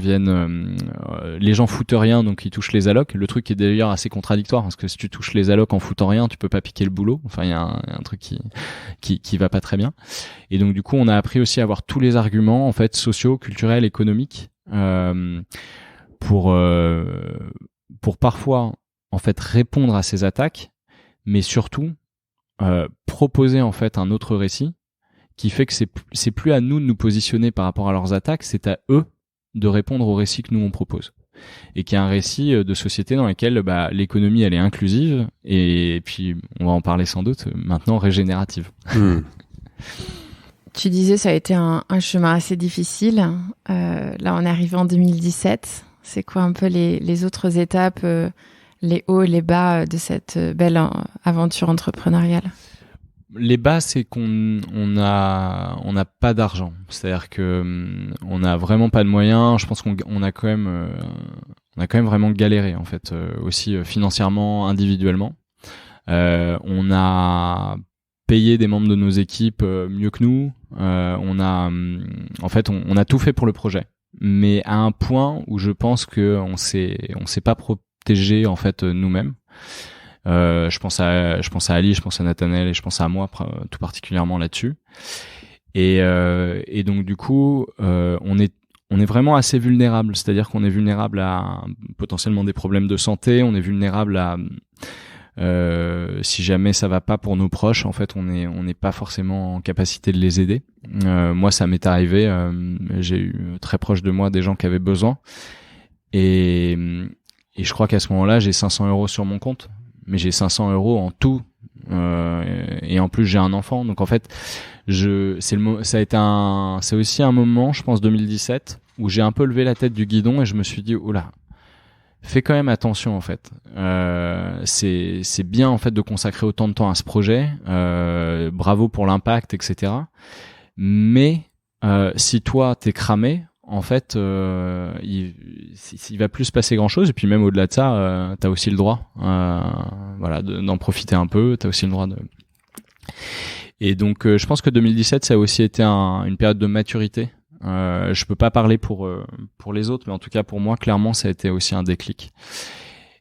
foutent rien, donc ils touchent les allocs. Le truc est d'ailleurs assez contradictoire, parce que si tu touches les allocs en foutant rien, tu peux pas piquer le boulot. Enfin, il y a un truc qui va pas très bien. Et donc du coup, on a appris aussi à avoir tous les arguments en fait sociaux, culturels, économiques, pour parfois en fait répondre à ces attaques, mais surtout proposer en fait un autre récit, qui fait que c'est plus à nous de nous positionner par rapport à leurs attaques, c'est à eux de répondre au récit que nous on propose. Et qui est un récit de société dans lequel l'économie elle est inclusive, et puis on va en parler sans doute maintenant, régénérative. Tu disais ça a été un chemin assez difficile. Là on est arrivé en 2017. C'est quoi un peu les autres étapes, les hauts et les bas de cette belle aventure entrepreneuriale? Les bas, c'est qu'on n'a pas d'argent. C'est-à-dire que on n'a vraiment pas de moyens. Je pense qu'on a quand même vraiment galéré en fait, aussi financièrement, individuellement. On a payé des membres de nos équipes mieux que nous. On a tout fait pour le projet, mais à un point où je pense que on s'est pas protégé en fait nous-mêmes. Je pense à Ali, je pense à Nathanaël et je pense à moi tout particulièrement là-dessus. Et donc du coup, on est vraiment assez vulnérable. C'est-à-dire qu'on est vulnérable à potentiellement des problèmes de santé. On est vulnérable à si jamais ça va pas pour nos proches, en fait, on n'est pas forcément en capacité de les aider. Moi, ça m'est arrivé. J'ai eu très proche de moi des gens qui avaient besoin. Et je crois qu'à ce moment-là, j'ai 500 € sur mon compte. Mais j'ai 500 € en tout, et en plus j'ai un enfant, donc en fait c'est aussi un moment, je pense 2017, où j'ai un peu levé la tête du guidon et je me suis dit oula, fais quand même attention en fait. C'est bien en fait de consacrer autant de temps à ce projet. Bravo pour l'impact, etc. Mais si toi t'es cramé, en fait, il va plus se passer grand chose. Et puis même au-delà de ça, t'as aussi le droit, d'en profiter un peu. T'as aussi le droit de. Et donc, je pense que 2017, ça a aussi été une période de maturité. Je peux pas parler pour les autres, mais en tout cas pour moi, clairement, ça a été aussi un déclic.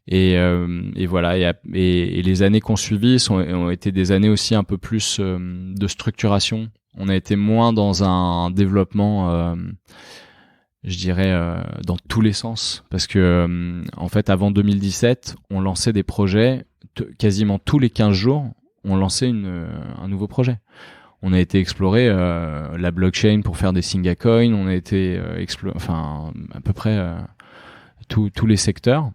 Et voilà. Et les années qu'on suivi ont été des années aussi un peu plus de structuration. On a été moins dans un développement, je dirais, dans tous les sens, parce que en fait, avant 2017, on lançait des projets quasiment tous les 15 jours. On lançait un nouveau projet. On a été explorer la blockchain pour faire des Singa Coins. On a été à peu près tous les secteurs.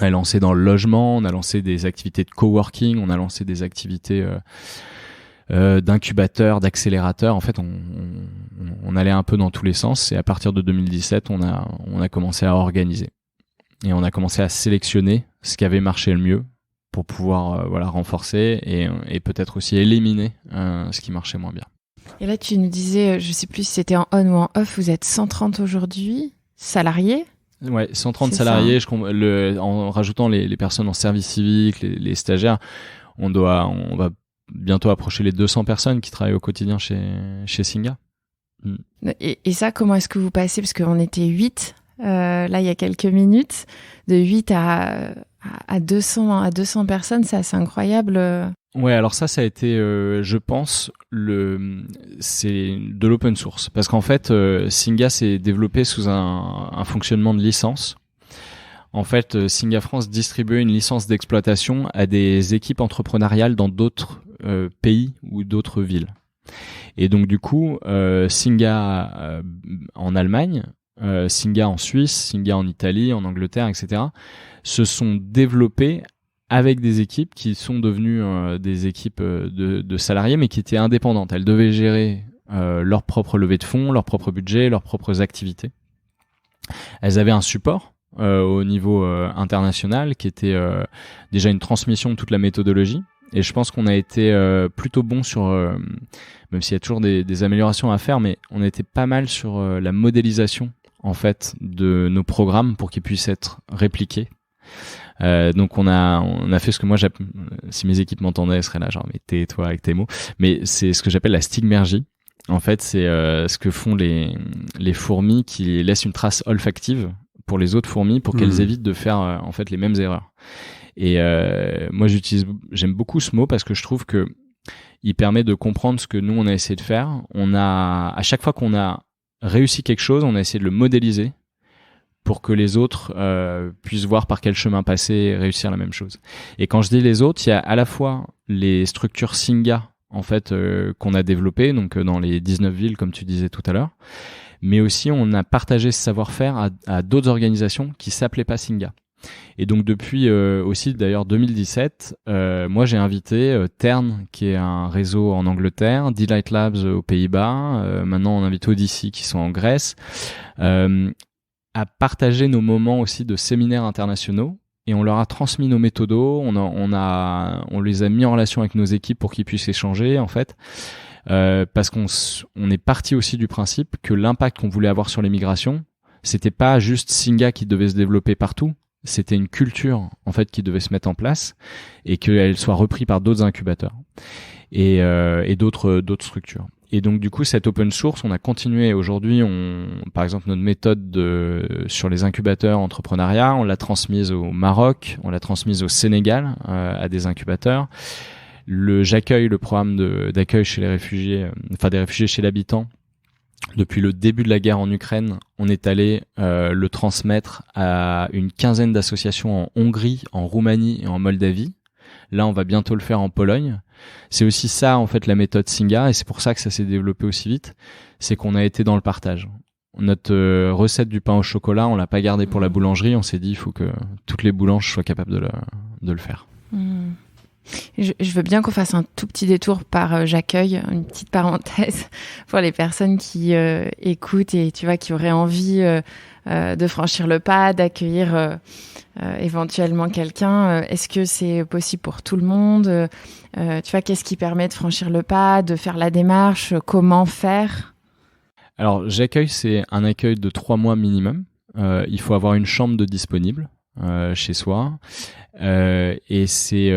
On a lancé dans le logement, on a lancé des activités de coworking, on a lancé des activités d'incubateurs, d'accélérateurs. En fait, on allait un peu dans tous les sens. Et à partir de 2017, on a commencé à organiser et on a commencé à sélectionner ce qui avait marché le mieux, pour pouvoir renforcer et peut-être aussi éliminer ce qui marchait moins bien. Et là, tu nous disais, je sais plus si c'était en on ou en off, vous êtes 130 aujourd'hui, salariés ? Ouais, 130 salariés, en rajoutant les personnes en service civique, les stagiaires, on va bientôt approcher les 200 personnes qui travaillent au quotidien chez Singa. Et ça, comment est-ce que vous passez ? Parce qu'on était 8 là il y a quelques minutes, de 8 à 200 personnes, c'est assez incroyable. Ouais, alors ça a été, je pense, c'est de l'open source, parce qu'en fait, Singa s'est développé sous un fonctionnement de licence. En fait, Singa France distribuait une licence d'exploitation à des équipes entrepreneuriales dans d'autres pays ou d'autres villes. Et donc du coup, Singa en Allemagne, Singa en Suisse, Singa en Italie, en Angleterre, etc., se sont développés avec des équipes qui sont devenues des équipes de salariés, mais qui étaient indépendantes. Elles devaient gérer leur propre levée de fonds, leur propre budget, leurs propres activités. Elles avaient un support au niveau international qui était déjà une transmission de toute la méthodologie. Et je pense qu'on a été plutôt bon sur, même s'il y a toujours des améliorations à faire, mais on a été pas mal sur la modélisation en fait de nos programmes pour qu'ils puissent être répliqués. Donc on a fait ce que moi si mes équipes m'entendaient, elles seraient là genre mais tais-toi avec tes mots, mais c'est ce que j'appelle la stigmergie. En fait, c'est ce que font les fourmis qui laissent une trace olfactive pour les autres fourmis pour qu'elles évitent de faire en fait les mêmes erreurs. Et moi j'aime beaucoup ce mot parce que je trouve que il permet de comprendre ce que nous on a essayé de faire. À chaque fois qu'on a réussi quelque chose, on a essayé de le modéliser pour que les autres puissent voir par quel chemin passer et réussir la même chose. Et quand je dis les autres, il y a à la fois les structures Singa en fait qu'on a développées, donc dans les 19 villes comme tu disais tout à l'heure, mais aussi on a partagé ce savoir-faire à d'autres organisations qui s'appelaient pas Singa. Et donc depuis aussi d'ailleurs 2017, moi j'ai invité Tern qui est un réseau en Angleterre, Delight Labs aux Pays-Bas, maintenant on invite Odyssey qui sont en Grèce, à partager nos moments aussi de séminaires internationaux. Et on leur a transmis nos méthodos, on les a mis en relation avec nos équipes pour qu'ils puissent échanger en fait, parce qu'on est parti aussi du principe que l'impact qu'on voulait avoir sur les migrations, c'était pas juste Singa qui devait se développer partout, c'était une culture en fait qui devait se mettre en place et qu'elle soit reprise par d'autres incubateurs et d'autres structures. Et donc du coup cette open source, on a continué. Aujourd'hui, par exemple notre méthode sur les incubateurs entrepreneuriat, on l'a transmise au Maroc, on l'a transmise au Sénégal à des incubateurs. J'accueille le programme d'accueil chez les réfugiés, des réfugiés chez l'habitant. Depuis le début de la guerre en Ukraine, on est allé le transmettre à une quinzaine d'associations en Hongrie, en Roumanie et en Moldavie. Là, on va bientôt le faire en Pologne. C'est aussi ça, en fait, la méthode Singa, et c'est pour ça que ça s'est développé aussi vite. C'est qu'on a été dans le partage. Notre recette du pain au chocolat, on l'a pas gardée pour la boulangerie. On s'est dit, il faut que toutes les boulanges soient capables de le faire. Je veux bien qu'on fasse un tout petit détour par j'accueille, une petite parenthèse pour les personnes qui écoutent et tu vois qui auraient envie de franchir le pas, d'accueillir éventuellement quelqu'un. Est-ce que c'est possible pour tout le monde? Tu vois, qu'est-ce qui permet de franchir le pas, de faire la démarche? Comment faire? Alors, j'accueille, c'est un accueil de 3 mois minimum. Il faut avoir une chambre de disponible chez soi. Et c'est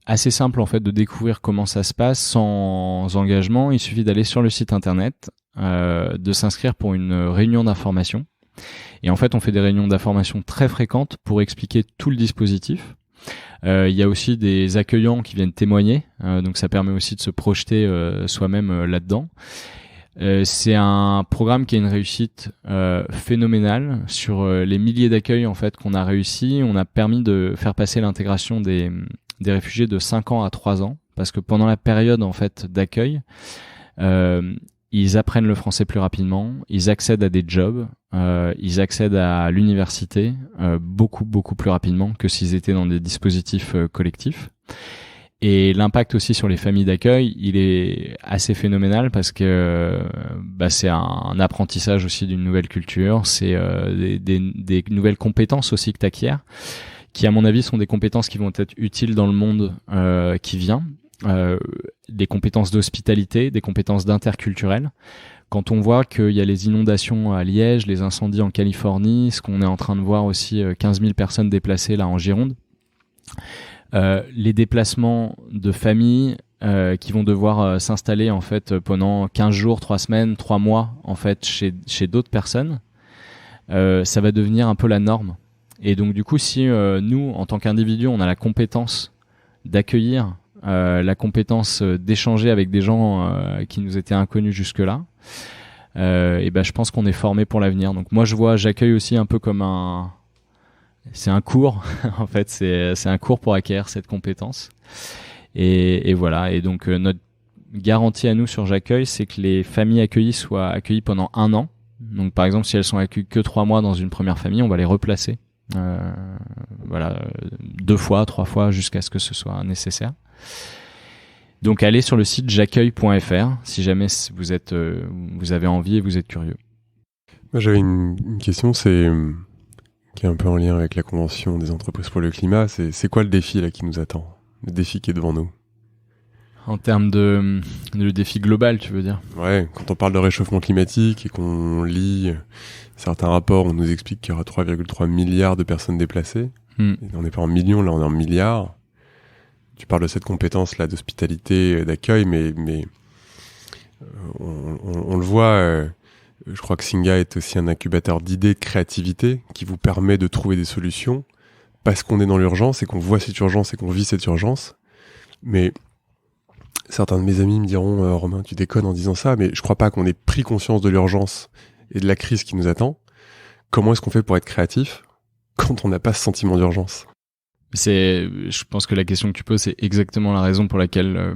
assez simple en fait de découvrir comment ça se passe sans engagement. Il suffit d'aller sur le site internet, de s'inscrire pour une réunion d'information. Et en fait, on fait des réunions d'information très fréquentes pour expliquer tout le dispositif. Il y a aussi des accueillants qui viennent témoigner, donc ça permet aussi de se projeter soi-même là-dedans. C'est un programme qui a une réussite phénoménale. Sur les milliers d'accueils en fait qu'on a réussi, on a permis de faire passer l'intégration des réfugiés de 5 ans à 3 ans, parce que pendant la période en fait d'accueil, ils apprennent le français plus rapidement, ils accèdent à des jobs, ils accèdent à l'université beaucoup plus rapidement que s'ils étaient dans des dispositifs collectifs. Et l'impact aussi sur les familles d'accueil, il est assez phénoménal parce que c'est un apprentissage aussi d'une nouvelle culture, c'est des nouvelles compétences aussi que tu acquiers, qui à mon avis sont des compétences qui vont être utiles dans le monde qui vient, des compétences d'hospitalité, des compétences d'interculturel. Quand on voit qu'il y a les inondations à Liège, les incendies en Californie, ce qu'on est en train de voir aussi 15 000 personnes déplacées là en Gironde, les déplacements de familles qui vont devoir s'installer en fait pendant 15 jours, 3 semaines, 3 mois en fait chez d'autres personnes, ça va devenir un peu la norme. Et donc du coup, si nous, en tant qu'individus, on a la compétence d'accueillir, la compétence d'échanger avec des gens qui nous étaient inconnus jusque-là, et je pense qu'on est formé pour l'avenir. Donc moi, j'accueille aussi un peu comme c'est un cours, en fait, c'est un cours pour acquérir cette compétence. Et voilà. Et donc, notre garantie à nous sur J'accueille, c'est que les familles accueillies soient accueillies pendant 1 an. Donc, par exemple, si elles sont accueillies que 3 mois dans une première famille, on va les replacer. 2 fois, 3 fois, jusqu'à ce que ce soit nécessaire. Donc, allez sur le site j'accueille.fr si jamais vous avez envie et vous êtes curieux. Moi, j'avais une question, qui est un peu en lien avec la Convention des entreprises pour le climat. C'est quoi le défi là qui nous attend? Le défi qui est devant nous? En termes de le défi global, tu veux dire? Ouais, quand on parle de réchauffement climatique et qu'on lit certains rapports, on nous explique qu'il y aura 3,3 milliards de personnes déplacées. Et on n'est pas en millions, là on est en milliards. Tu parles de cette compétence là d'hospitalité, d'accueil, mais on le voit... je crois que Singa est aussi un incubateur d'idées, de créativité, qui vous permet de trouver des solutions parce qu'on est dans l'urgence et qu'on voit cette urgence et qu'on vit cette urgence. Mais certains de mes amis me diront Romain, tu déconnes en disant ça, mais je crois pas qu'on ait pris conscience de l'urgence et de la crise qui nous attend. Comment est-ce qu'on fait pour être créatif quand on n'a pas ce sentiment d'urgence? Je pense que la question que tu poses, c'est exactement la raison pour laquelle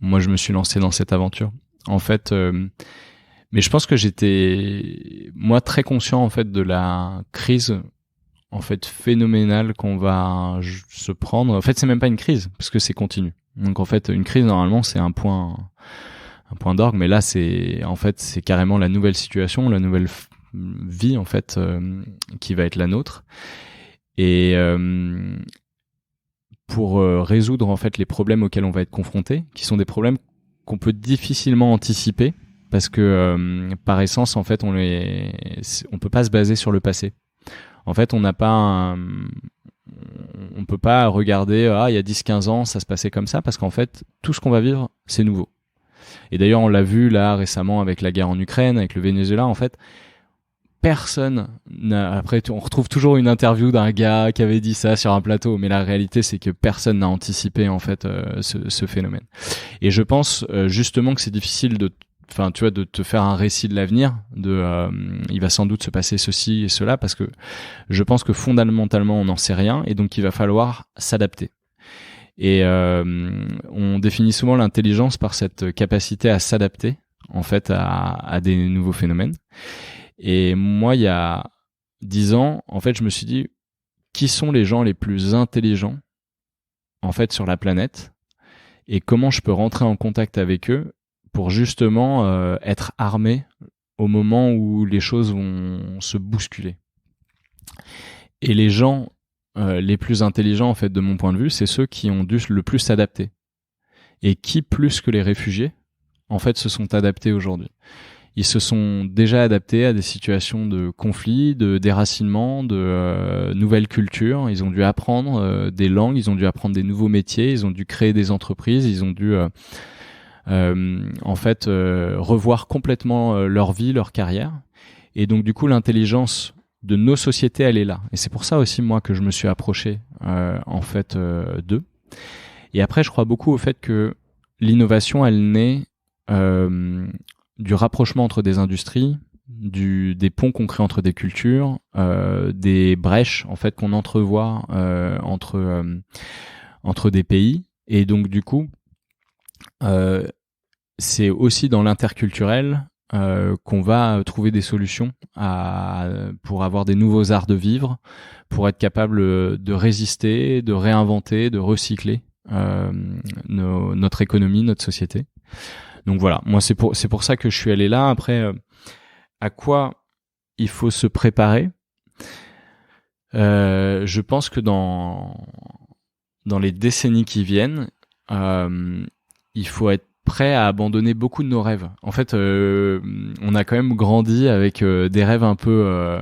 moi je me suis lancé dans cette aventure. En fait... mais je pense que j'étais, moi, très conscient, en fait, de la crise, en fait, phénoménale qu'on va se prendre. En fait, c'est même pas une crise, parce que c'est continu. Donc, en fait, une crise, normalement, c'est un point d'orgue, mais là, c'est carrément la nouvelle situation, la nouvelle vie, en fait, qui va être la nôtre. Et, pour résoudre, en fait, les problèmes auxquels on va être confronté, qui sont des problèmes qu'on peut difficilement anticiper, parce que par essence, en fait, on peut pas se baser sur le passé. En fait, on peut pas regarder il y a 10-15 ans, ça se passait comme ça, parce qu'en fait, tout ce qu'on va vivre, c'est nouveau. Et d'ailleurs, on l'a vu là récemment avec la guerre en Ukraine, avec le Venezuela, en fait, personne n'a... Après, on retrouve toujours une interview d'un gars qui avait dit ça sur un plateau, mais la réalité, c'est que personne n'a anticipé, en fait, ce phénomène. Et je pense justement que c'est difficile de te faire un récit de l'avenir, il va sans doute se passer ceci et cela, parce que je pense que fondamentalement on n'en sait rien, et donc il va falloir s'adapter. Et on définit souvent l'intelligence par cette capacité à s'adapter, en fait, à des nouveaux phénomènes. Et moi, il y a 10 ans, en fait, je me suis dit, qui sont les gens les plus intelligents en fait sur la planète et comment je peux rentrer en contact avec eux pour justement être armé au moment où les choses vont se bousculer. Et les gens les plus intelligents, en fait, de mon point de vue, c'est ceux qui ont dû le plus s'adapter. Et qui, plus que les réfugiés, en fait, se sont adaptés aujourd'hui. Ils se sont déjà adaptés à des situations de conflit, de déracinement, de nouvelles cultures. Ils ont dû apprendre des langues, ils ont dû apprendre des nouveaux métiers, ils ont dû créer des entreprises, ils ont dû revoir complètement leur vie, leur carrière. Et donc du coup, l'intelligence de nos sociétés, elle est là. Et c'est pour ça aussi, moi, que je me suis approché d'eux. Et après, je crois beaucoup au fait que l'innovation, elle naît du rapprochement entre des industries, des ponts qu'on crée entre des cultures, des brèches en fait qu'on entrevoit entre des pays. Et donc du coup, c'est aussi dans l'interculturel qu'on va trouver des solutions pour avoir des nouveaux arts de vivre, pour être capable de résister, de réinventer, de recycler notre économie, notre société. Donc voilà, moi c'est pour ça que je suis allé là. Après, à quoi il faut se préparer? Je pense que dans les décennies qui viennent, il faut être prêt à abandonner beaucoup de nos rêves. En fait, on a quand même grandi avec des rêves un peu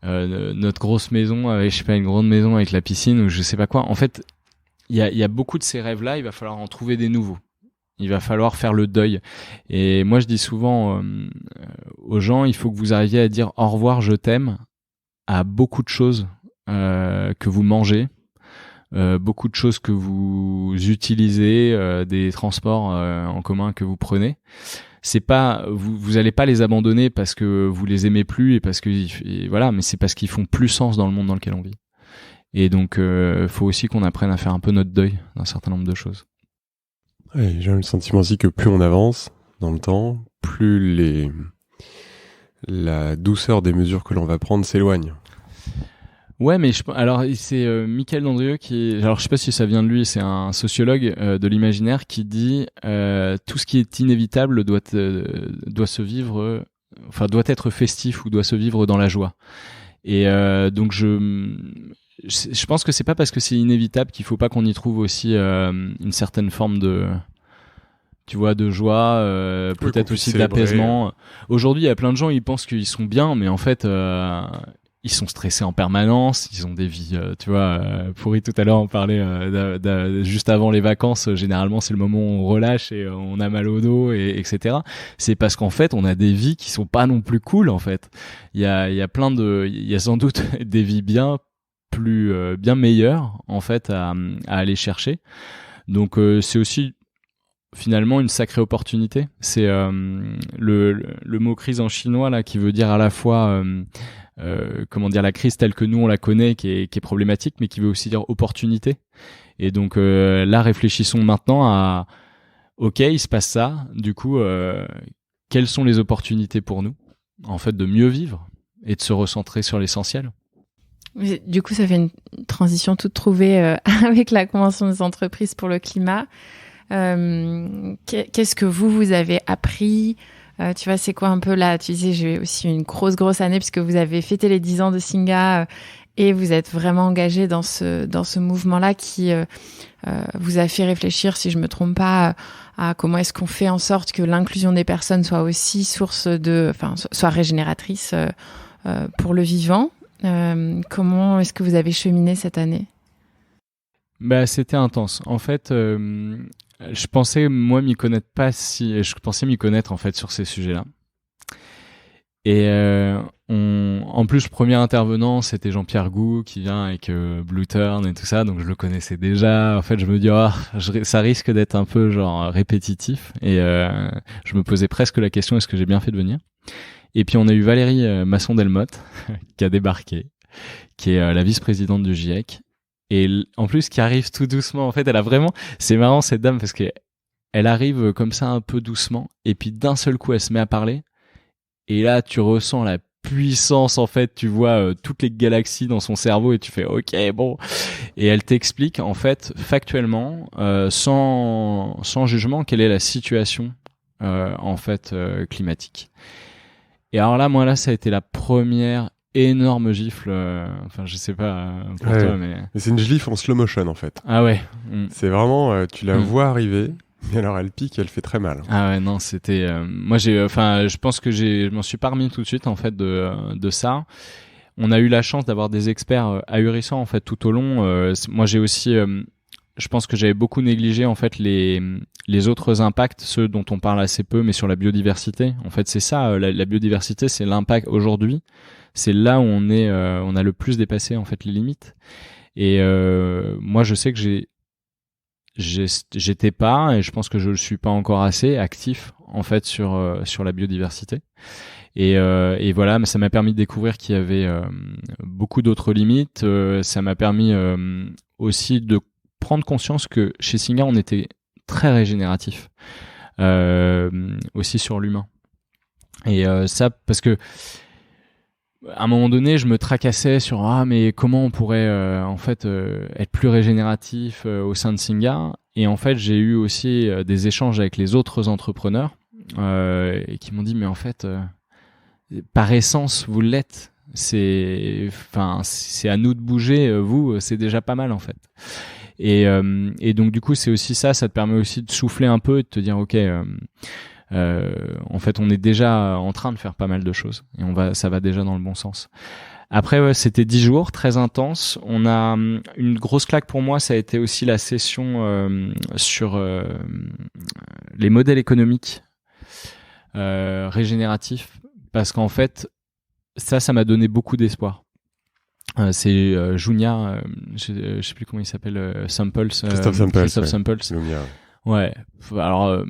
notre grosse maison, avec, je sais pas, une grande maison avec la piscine ou je sais pas quoi. En fait, il y a beaucoup de ces rêves-là, il va falloir en trouver des nouveaux. Il va falloir faire le deuil. Et moi, je dis souvent aux gens, il faut que vous arriviez à dire au revoir, je t'aime à beaucoup de choses que vous mangez, beaucoup de choses que vous utilisez, des transports en commun que vous prenez. C'est pas, vous allez pas les abandonner parce que vous les aimez plus et parce que voilà, mais c'est parce qu'ils font plus sens dans le monde dans lequel on vit. Et donc, faut aussi qu'on apprenne à faire un peu notre deuil d'un certain nombre de choses. Ouais, j'ai le sentiment aussi que plus on avance dans le temps, plus la douceur des mesures que l'on va prendre s'éloigne. Ouais, mais alors c'est Michael Landrieux alors je sais pas si ça vient de lui, c'est un sociologue de l'imaginaire qui dit tout ce qui est inévitable doit se vivre, doit être festif ou doit se vivre dans la joie. Et donc je pense que c'est pas parce que c'est inévitable qu'il faut pas qu'on y trouve aussi une certaine forme de joie, peut-être aussi d'apaisement. Aujourd'hui, il y a plein de gens, ils pensent qu'ils sont bien, mais en fait, ils sont stressés en permanence, ils ont des vies, pourries. Tout à l'heure, on parlait juste avant les vacances, généralement, c'est le moment où on relâche et on a mal au dos, etc. C'est parce qu'en fait, on a des vies qui sont pas non plus cool, en fait. Il y a sans doute des vies bien meilleures, en fait, à aller chercher. Donc, c'est aussi finalement une sacrée opportunité. C'est le mot crise en chinois là qui veut dire à la fois la crise telle que nous on la connaît qui est problématique, mais qui veut aussi dire opportunité. Et donc là, réfléchissons maintenant à ok, il se passe ça, du coup quelles sont les opportunités pour nous en fait de mieux vivre et de se recentrer sur l'essentiel. Du coup, ça fait une transition toute trouvée avec la Convention des entreprises pour le climat. Qu'est-ce que vous avez appris? Tu vois, c'est quoi un peu là? Tu disais, j'ai aussi une grosse année puisque vous avez fêté les 10 ans de Singa et vous êtes vraiment engagé dans ce mouvement-là qui vous a fait réfléchir, si je me trompe pas, à comment est-ce qu'on fait en sorte que l'inclusion des personnes soit aussi soit régénératrice pour le vivant. Comment est-ce que vous avez cheminé cette année? C'était intense. En fait, je pensais m'y connaître en fait sur ces sujets-là. Et en plus, le premier intervenant, c'était Jean-Pierre Gou qui vient avec Blue Turn et tout ça, donc je le connaissais déjà. En fait, je me dis ça risque d'être un peu genre répétitif, et je me posais presque la question, est-ce que j'ai bien fait de venir? Et puis on a eu Valérie Masson-Delmotte qui a débarqué, qui est la vice-présidente du GIEC. Et en plus, qui arrive tout doucement. En fait, c'est marrant cette dame parce que elle arrive comme ça un peu doucement et puis d'un seul coup, elle se met à parler. Et là, tu ressens la puissance, en fait, tu vois toutes les galaxies dans son cerveau et tu fais ok, bon. Et elle t'explique en fait factuellement, sans jugement, quelle est la situation en fait climatique. Et alors là, moi là, ça a été la première énorme gifle. Enfin, je sais pas pour toi, mais c'est une gifle en slow motion en fait. Ah ouais. C'est vraiment, tu la vois arriver. Mais alors elle pique, elle fait très mal. Ah ouais, non, c'était moi je pense que je m'en suis pas remis tout de suite en fait de ça. On a eu la chance d'avoir des experts ahurissants en fait tout au long. Moi j'ai aussi je pense que j'avais beaucoup négligé en fait les autres impacts, ceux dont on parle assez peu, mais sur la biodiversité. En fait, c'est ça, la biodiversité, c'est l'impact aujourd'hui. C'est là où on a le plus dépassé en fait les limites. Et moi je sais que j'étais pas, et je pense que je le suis pas encore assez actif en fait sur la biodiversité. Et voilà, mais ça m'a permis de découvrir qu'il y avait beaucoup d'autres limites. Ça m'a permis aussi de prendre conscience que chez Singa on était très régénératif, aussi sur l'humain. Et ça parce que à un moment donné, je me tracassais sur mais comment on pourrait en fait être plus régénératif au sein de Singa. Et en fait, j'ai eu aussi des échanges avec les autres entrepreneurs et qui m'ont dit mais en fait par essence vous l'êtes. C'est à nous de bouger. Vous, c'est déjà pas mal en fait. Et donc du coup, c'est aussi ça te permet aussi de souffler un peu et de te dire ok. En fait, on est déjà en train de faire pas mal de choses et ça va déjà dans le bon sens. Après, ouais, c'était 10 jours très intenses. On a une grosse claque pour moi, ça a été aussi la session sur les modèles économiques régénératifs, parce qu'en fait, ça m'a donné beaucoup d'espoir. C'est Junia, je sais plus comment il s'appelle, Samples. Christophe Samples. Ouais. Alors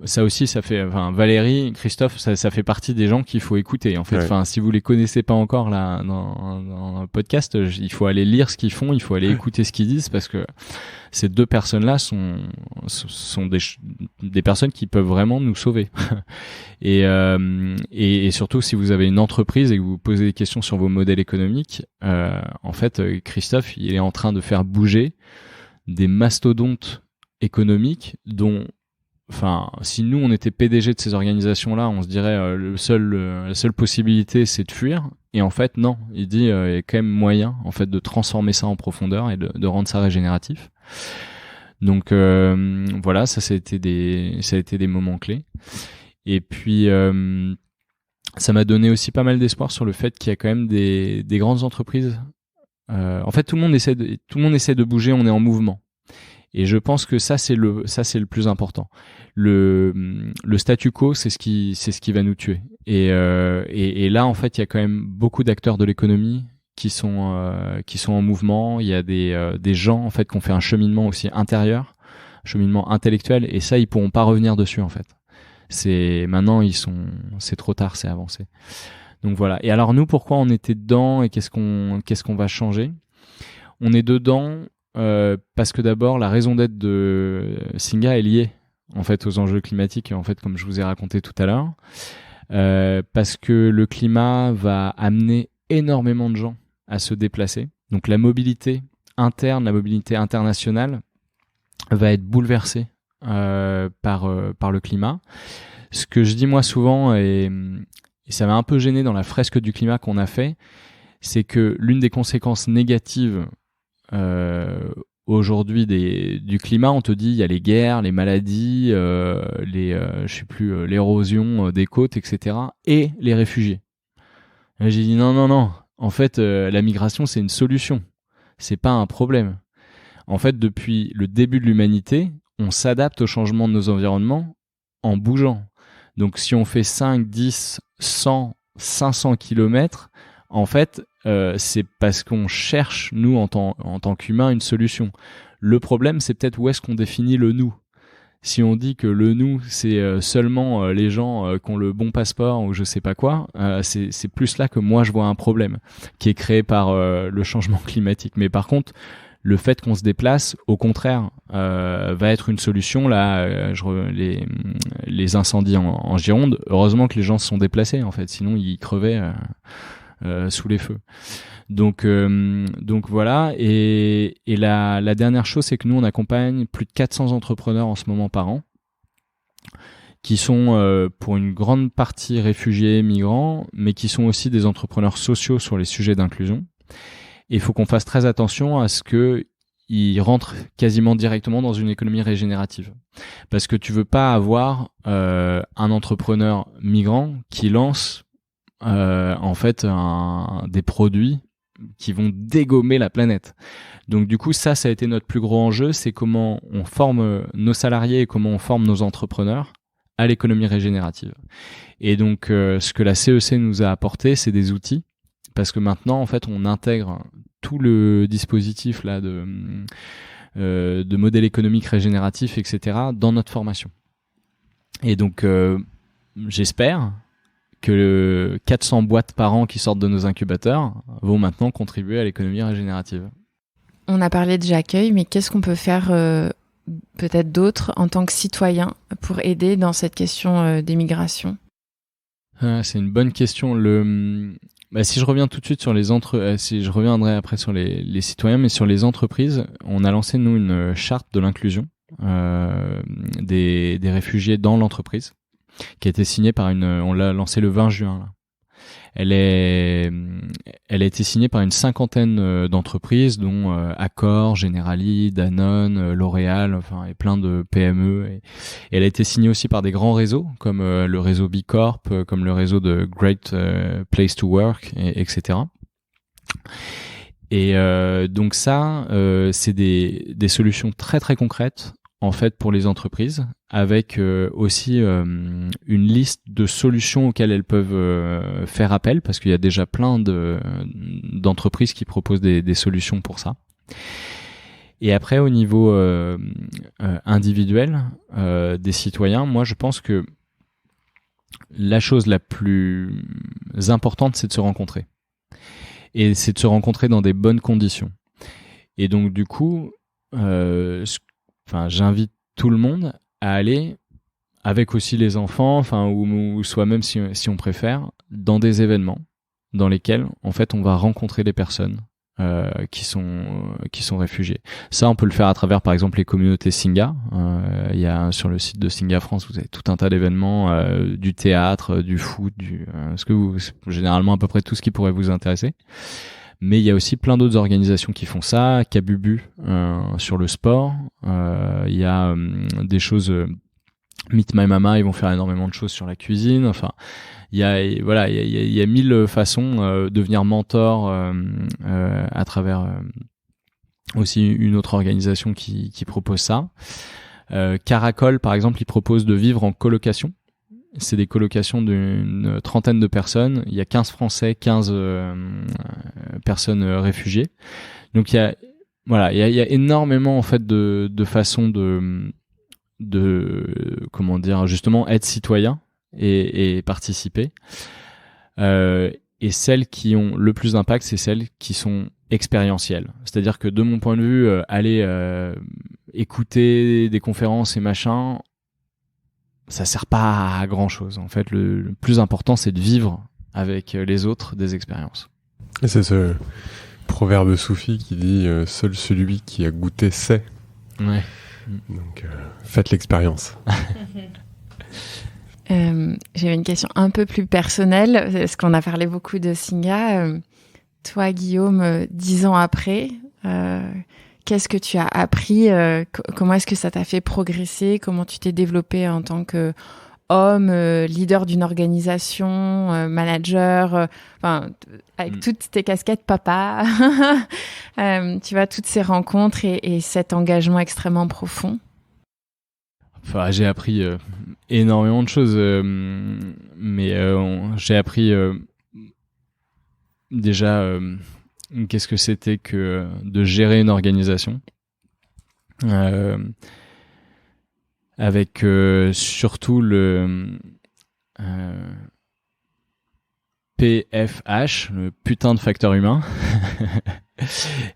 ça aussi, ça fait, Valérie, Christophe, ça fait partie des gens qu'il faut écouter. En fait, si vous les connaissez pas encore là dans le podcast, il faut aller lire ce qu'ils font, il faut aller écouter ce qu'ils disent, parce que ces deux personnes-là sont des personnes qui peuvent vraiment nous sauver. et surtout, si vous avez une entreprise et que vous posez des questions sur vos modèles économiques, en fait, Christophe, il est en train de faire bouger des mastodontes économiques dont, si nous on était PDG de ces organisations-là, on se dirait la seule possibilité c'est de fuir. Et en fait non, il dit il y a quand même moyen en fait de transformer ça en profondeur et de rendre ça régénératif. Donc voilà, ça a été des moments clés. Et puis ça m'a donné aussi pas mal d'espoir sur le fait qu'il y a quand même des grandes entreprises. En fait, tout le monde essaie de bouger, on est en mouvement. Et je pense que ça c'est le plus important. Le statu quo, c'est ce qui va nous tuer. Et là en fait, il y a quand même beaucoup d'acteurs de l'économie qui sont en mouvement. Il y a des gens en fait qui ont fait un cheminement aussi intérieur, cheminement intellectuel, et ça ils pourront pas revenir dessus en fait. C'est trop tard, c'est avancé. Donc voilà. Et alors nous, pourquoi on était dedans et qu'est-ce qu'on va changer? On est dedans parce que d'abord la raison d'être de Singa est liée en fait aux enjeux climatiques, en fait comme je vous ai raconté tout à l'heure, parce que le climat va amener énormément de gens à se déplacer. Donc la mobilité interne, la mobilité internationale va être bouleversée par le climat. Ce que je dis moi souvent, et ça m'a un peu gêné dans la fresque du climat qu'on a fait, c'est que l'une des conséquences négatives aujourd'hui du climat, on te dit il y a les guerres, les maladies, l'érosion des côtes, etc. et les réfugiés. Et j'ai dit non. En fait, la migration c'est une solution, c'est pas un problème. En fait, depuis le début de l'humanité, on s'adapte au changement de nos environnements en bougeant. Donc si on fait 5, 10, 100, 500 kilomètres, en fait, c'est parce qu'on cherche, nous, en tant qu'humains, une solution. Le problème, c'est peut-être où est-ce qu'on définit le nous. Si on dit que le nous, c'est seulement les gens qui ont le bon passeport ou je sais pas quoi, c'est plus là que moi je vois un problème qui est créé par le changement climatique. Mais par contre, le fait qu'on se déplace, au contraire, va être une solution. Là, les incendies en Gironde, heureusement que les gens se sont déplacés, en fait, sinon ils crevaient sous les feux. Donc voilà. Et la dernière chose, c'est que nous, on accompagne plus de 400 entrepreneurs en ce moment par an, qui sont pour une grande partie réfugiés, migrants, mais qui sont aussi des entrepreneurs sociaux sur les sujets d'inclusion. Et il faut qu'on fasse très attention à ce qu'ils rentrent quasiment directement dans une économie régénérative. Parce que tu veux pas avoir un entrepreneur migrant qui lance en fait des produits qui vont dégommer la planète. Donc du coup, ça a été notre plus gros enjeu, c'est comment on forme nos salariés et comment on forme nos entrepreneurs à l'économie régénérative. Et donc, ce que la CEC nous a apporté, c'est des outils, parce que maintenant, en fait, on intègre tout le dispositif là de modèle économique régénératif, etc., dans notre formation. Et donc, j'espère que 400 boîtes par an qui sortent de nos incubateurs vont maintenant contribuer à l'économie régénérative. On a parlé de J'accueille, mais qu'est-ce qu'on peut faire peut-être d'autres en tant que citoyen pour aider dans cette question des migrations? C'est une bonne question. Si je reviens tout de suite sur si je reviendrai après sur les citoyens, mais sur les entreprises, on a lancé nous une charte de l'inclusion des réfugiés dans l'entreprise, qui a été signée on l'a lancée le 20 juin. Là. Elle a été signée par une 50aine d'entreprises, dont Accor, Generali, Danone, L'Oréal, enfin, et plein de PME. Et elle a été signée aussi par des grands réseaux, comme le réseau B Corp, comme le réseau de Great Place to Work, etc. Et donc ça, c'est des solutions très très concrètes, en fait, pour les entreprises, avec aussi une liste de solutions auxquelles elles peuvent faire appel, parce qu'il y a déjà plein d'entreprises qui proposent des solutions pour ça. Et après, au niveau individuel des citoyens, moi, je pense que la chose la plus importante, c'est de se rencontrer. Et c'est de se rencontrer dans des bonnes conditions. Et donc, du coup, j'invite tout le monde à aller, avec aussi les enfants, ou soi-même si on préfère, dans des événements dans lesquels en fait on va rencontrer des personnes qui sont réfugiés. Ça, on peut le faire à travers, par exemple, les communautés Singa. Il y a sur le site de Singa France, vous avez tout un tas d'événements, du théâtre, du foot, généralement à peu près tout ce qui pourrait vous intéresser. Mais il y a aussi plein d'autres organisations qui font ça. Kabubu sur le sport. Il y a des choses. Meet My Mama, ils vont faire énormément de choses sur la cuisine. Enfin, il y a 1000 façons de devenir mentor à travers aussi une autre organisation qui propose ça. Caracol, par exemple, ils proposent de vivre en colocation. C'est des colocations d'une 30aine de personnes. Il y a 15 Français, 15 personnes réfugiées. Donc il y a énormément en fait de façons de comment dire, justement être citoyen et participer. Et celles qui ont le plus d'impact, c'est celles qui sont expérientielles. C'est-à-dire que de mon point de vue, aller écouter des conférences et machin, ça sert pas à grand chose. En fait, le plus important, c'est de vivre avec les autres des expériences. Et c'est ce proverbe soufi qui dit seul celui qui a goûté sait. Ouais. Donc, faites l'expérience. J'avais une question un peu plus personnelle, parce qu'on a parlé beaucoup de Singa. Toi, Guillaume, 10 ans après, qu'est-ce que tu as appris? Comment est-ce que ça t'a fait progresser? Comment tu t'es développé en tant qu'homme, leader d'une organisation, manager, avec toutes tes casquettes papa, tu vois, toutes ces rencontres et cet engagement extrêmement profond? J'ai appris énormément de choses, mais j'ai appris déjà qu'est-ce que c'était que de gérer une organisation, avec surtout PFH, le putain de facteur humain,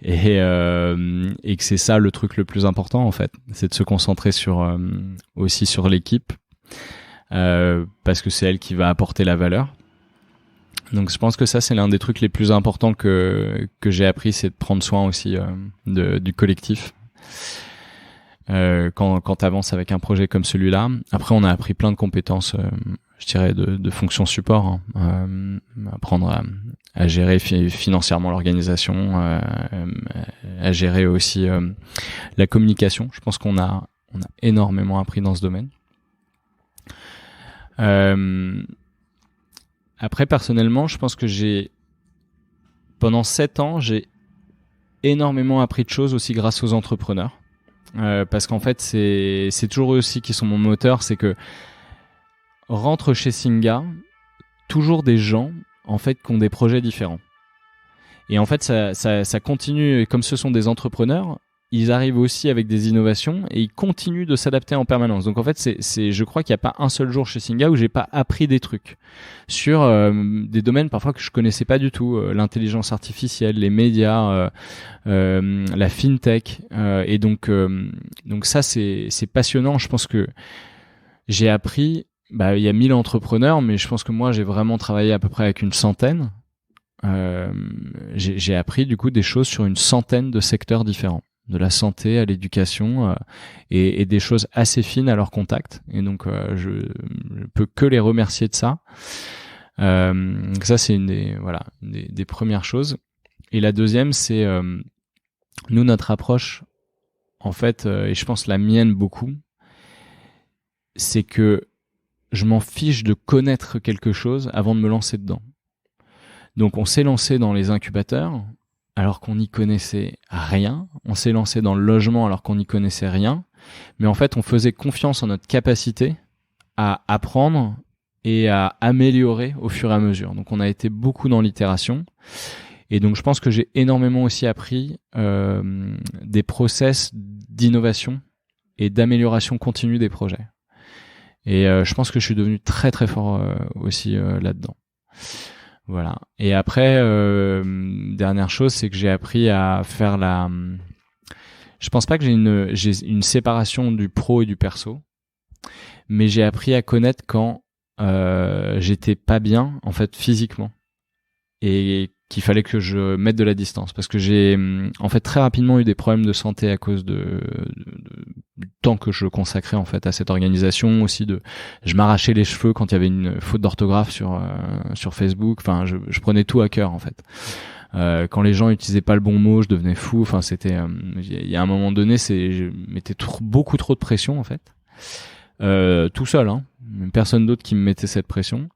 et que c'est ça le truc le plus important en fait, c'est de se concentrer aussi sur l'équipe, parce que c'est elle qui va apporter la valeur. Donc je pense que ça c'est l'un des trucs les plus importants que j'ai appris, c'est de prendre soin aussi du collectif. Quand t'avances avec un projet comme celui-là. Après, on a appris plein de compétences, je dirais, de fonctions support, apprendre à gérer financièrement l'organisation, à gérer aussi la communication. Je pense qu'on a énormément appris dans ce domaine. Après, personnellement, je pense que pendant 7 ans, j'ai énormément appris de choses aussi grâce aux entrepreneurs. Parce qu'en fait c'est toujours eux aussi qui sont mon moteur, c'est que rentre chez Singa toujours des gens en fait qui ont des projets différents, et en fait ça continue, et comme ce sont des entrepreneurs, ils arrivent aussi avec des innovations et ils continuent de s'adapter en permanence. Donc en fait je crois qu'il n'y a pas un seul jour chez Singa où j'ai pas appris des trucs sur des domaines parfois que je connaissais pas du tout, l'intelligence artificielle, les médias, la fintech, et donc ça c'est passionnant. Je pense que j'ai appris, il y a 1000 entrepreneurs, mais je pense que moi j'ai vraiment travaillé à peu près avec une centaine. J'ai appris du coup des choses sur une centaine de secteurs différents, de la santé à l'éducation, et des choses assez fines à leur contact. Et donc, je peux que les remercier de ça. Ça, c'est une des premières choses. Et la deuxième, c'est nous, notre approche, en fait, et je pense la mienne beaucoup, c'est que je m'en fiche de connaître quelque chose avant de me lancer dedans. Donc, on s'est lancé dans les incubateurs alors qu'on n'y connaissait rien. On s'est lancé dans le logement alors qu'on n'y connaissait rien. Mais en fait, on faisait confiance en notre capacité à apprendre et à améliorer au fur et à mesure. Donc, on a été beaucoup dans l'itération. Et donc, je pense que j'ai énormément aussi appris des process d'innovation et d'amélioration continue des projets. Et je pense que je suis devenu très, très fort aussi là-dedans. Voilà. Et après, dernière chose, c'est que j'ai appris à faire je pense pas que j'ai une séparation du pro et du perso, mais j'ai appris à connaître quand j'étais pas bien, en fait, physiquement, et qu'il fallait que je mette de la distance, parce que j'ai en fait très rapidement eu des problèmes de santé à cause du temps que je consacrais en fait à cette organisation, aussi je m'arrachais les cheveux quand il y avait une faute d'orthographe sur Facebook. Enfin, je prenais tout à cœur en fait. Quand les gens utilisaient pas le bon mot, je devenais fou. Enfin, c'était il y a un moment donné, je mettais beaucoup trop de pression en fait, tout seul, hein, personne d'autre qui me mettait cette pression.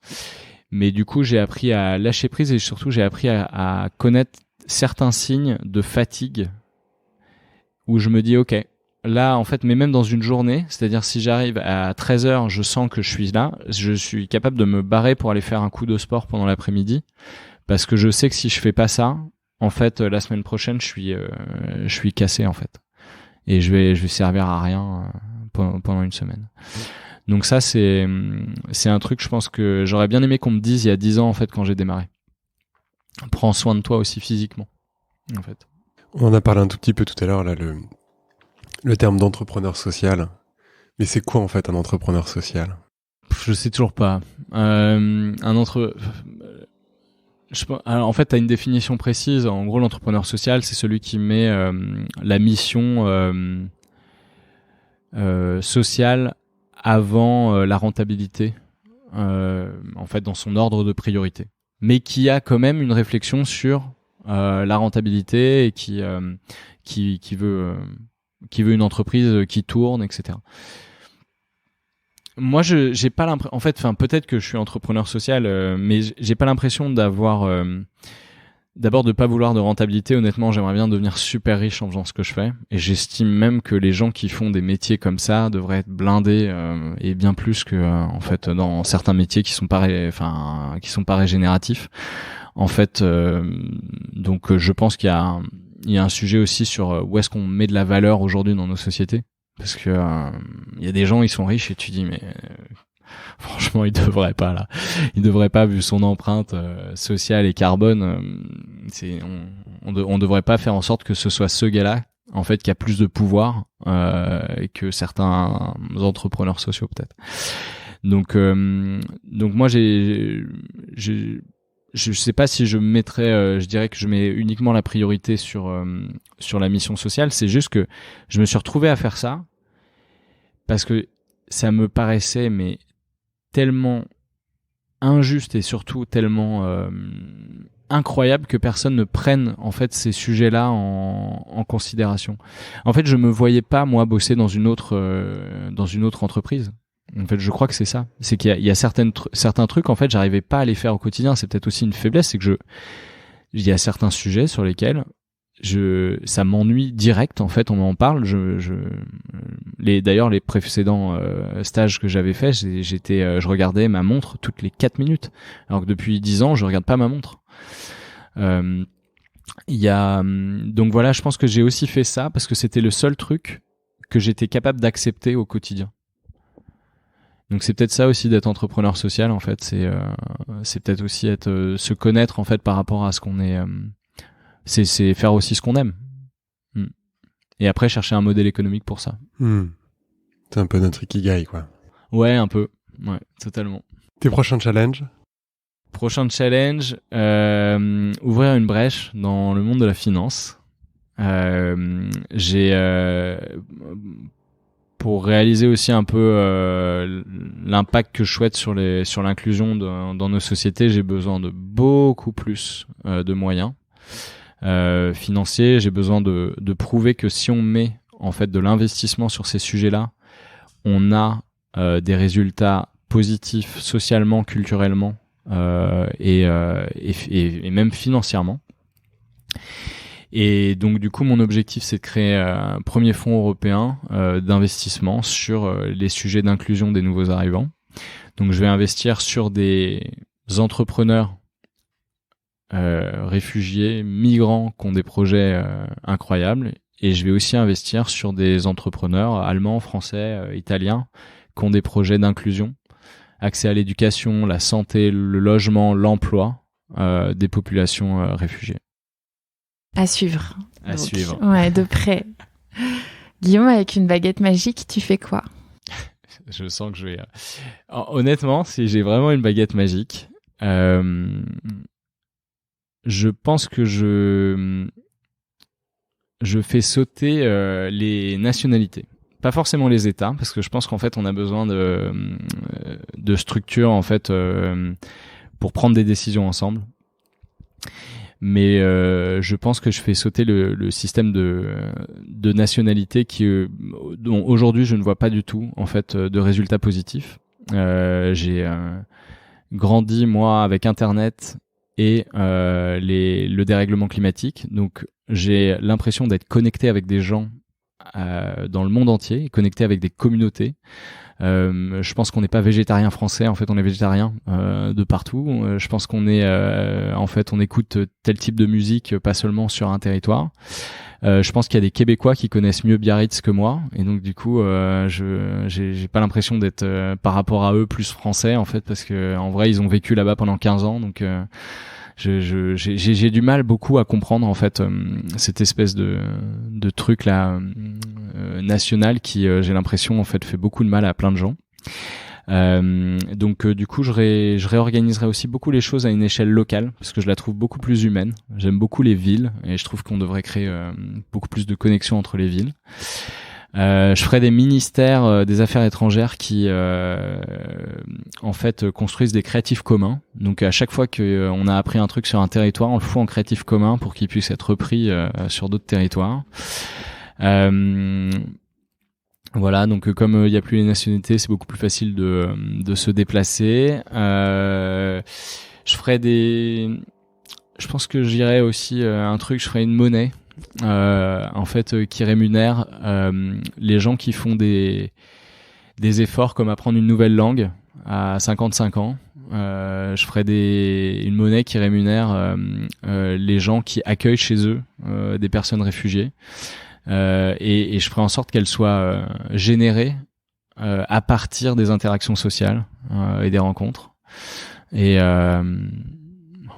Mais du coup, j'ai appris à lâcher prise, et surtout, j'ai appris à connaître certains signes de fatigue où je me dis, OK, là, en fait, mais même dans une journée, c'est-à-dire si j'arrive à 13h, je sens que je suis là, je suis capable de me barrer pour aller faire un coup de sport pendant l'après-midi, parce que je sais que si je fais pas ça, en fait, la semaine prochaine, je suis cassé, en fait. Et je vais servir à rien pendant une semaine. Donc ça, c'est un truc, je pense, que j'aurais bien aimé qu'on me dise il y a 10 ans, en fait, quand j'ai démarré. Prends soin de toi aussi physiquement, en fait. On en a parlé un tout petit peu tout à l'heure, là, le terme d'entrepreneur social. Mais c'est quoi, en fait, un entrepreneur social ? Je sais toujours pas. Alors, en fait, tu as une définition précise. En gros, l'entrepreneur social, c'est celui qui met la mission sociale avant la rentabilité, en fait, dans son ordre de priorité, mais qui a quand même une réflexion sur la rentabilité, et qui veut une entreprise qui tourne, etc. Moi, j'ai pas l'impression. En fait, peut-être que je suis entrepreneur social, mais j'ai pas l'impression d'avoir. D'abord, de pas vouloir de rentabilité. Honnêtement, j'aimerais bien devenir super riche en faisant ce que je fais. Et j'estime même que les gens qui font des métiers comme ça devraient être blindés, et bien plus que, en fait, dans certains métiers qui sont pas régénératifs. En fait, donc, je pense qu'il y a un sujet aussi sur où est-ce qu'on met de la valeur aujourd'hui dans nos sociétés. Parce que il y a des gens, ils sont riches et tu dis mais franchement franchement, il devrait pas là. Il devrait pas, vu son empreinte sociale et carbone. On devrait pas faire en sorte que ce soit ce gars-là, en fait, qui a plus de pouvoir que certains entrepreneurs sociaux peut-être. Donc moi je sais pas si je mettrais, je dirais que je mets uniquement la priorité sur la mission sociale. C'est juste que je me suis retrouvé à faire ça parce que ça me paraissait mais tellement injuste et surtout tellement incroyable que personne ne prenne en fait ces sujets-là en considération. En fait, je me voyais pas moi bosser dans une autre entreprise. En fait, je crois que c'est ça. C'est qu'il y a certains trucs, en fait, j'arrivais pas à les faire au quotidien. C'est peut-être aussi une faiblesse, c'est que il y a certains sujets sur lesquels ça m'ennuie direct. En fait, on m'en parle. D'ailleurs, les précédents stages que j'avais faits, je regardais ma montre toutes les 4 minutes. Alors que depuis 10 ans, je regarde pas ma montre. Donc voilà, je pense que j'ai aussi fait ça parce que c'était le seul truc que j'étais capable d'accepter au quotidien. Donc c'est peut-être ça aussi d'être entrepreneur social en fait, c'est peut-être aussi se connaître en fait par rapport à ce qu'on est, c'est faire aussi ce qu'on aime. Et après chercher un modèle économique pour ça. C'est un peu notre ikigai quoi. Ouais, un peu. Ouais, totalement. Tes prochains challenges? Prochain challenge, ouvrir une brèche dans le monde de la finance. Pour réaliser aussi un peu l'impact que je souhaite sur l'inclusion dans nos sociétés, j'ai besoin de beaucoup plus de moyens financiers. J'ai besoin de prouver que si on met en fait de l'investissement sur ces sujets-là, on a des résultats positifs socialement, culturellement et même financièrement. Et donc du coup mon objectif c'est de créer un premier fonds européen d'investissement sur les sujets d'inclusion des nouveaux arrivants. Donc je vais investir sur des entrepreneurs réfugiés, migrants qui ont des projets incroyables, et je vais aussi investir sur des entrepreneurs allemands, français, italiens qui ont des projets d'inclusion, accès à l'éducation, la santé, le logement, l'emploi des populations réfugiées. À suivre. À suivre. Ouais, de près. Guillaume, avec une baguette magique, tu fais quoi? Je sens que je vais... Honnêtement, si j'ai vraiment une baguette magique, je pense que je fais sauter les nationalités. Pas forcément les États, parce que je pense qu'en fait, on a besoin de structures en fait pour prendre des décisions ensemble. Mais je pense que je fais sauter le système de nationalité dont aujourd'hui je ne vois pas du tout en fait de résultats positifs. J'ai grandi moi avec Internet et le dérèglement climatique, donc j'ai l'impression d'être connecté avec des gens dans le monde entier, connecté avec des communautés. Je pense qu'on n'est pas végétarien français, en fait on est végétarien de partout. Je pense qu'on est en fait on écoute tel type de musique pas seulement sur un territoire. Je pense qu'il y a des Québécois qui connaissent mieux Biarritz que moi, et donc du coup j'ai pas l'impression d'être par rapport à eux plus français en fait, parce que en vrai ils ont vécu là-bas pendant 15 ans, donc j'ai du mal beaucoup à comprendre en fait cette espèce de truc là national qui j'ai l'impression en fait fait beaucoup de mal à plein de gens. Donc du coup je réorganiserai aussi beaucoup les choses à une échelle locale, parce que je la trouve beaucoup plus humaine. J'aime beaucoup les villes et je trouve qu'on devrait créer beaucoup plus de connexions entre les villes. Je ferai des ministères des affaires étrangères qui en fait construisent des créatifs communs. Donc à chaque fois que on a appris un truc sur un territoire, on le fout en créatif commun pour qu'il puisse être repris sur d'autres territoires. Voilà, donc comme il y a plus les nationalités, c'est beaucoup plus facile de se déplacer. Je pense que j'irai aussi un truc, je ferai une monnaie en fait qui rémunère les gens qui font des efforts comme apprendre une nouvelle langue à 55 ans. Je ferai une monnaie qui rémunère les gens qui accueillent chez eux des personnes réfugiées, et je ferai en sorte qu'elle soit générée à partir des interactions sociales et des rencontres. Et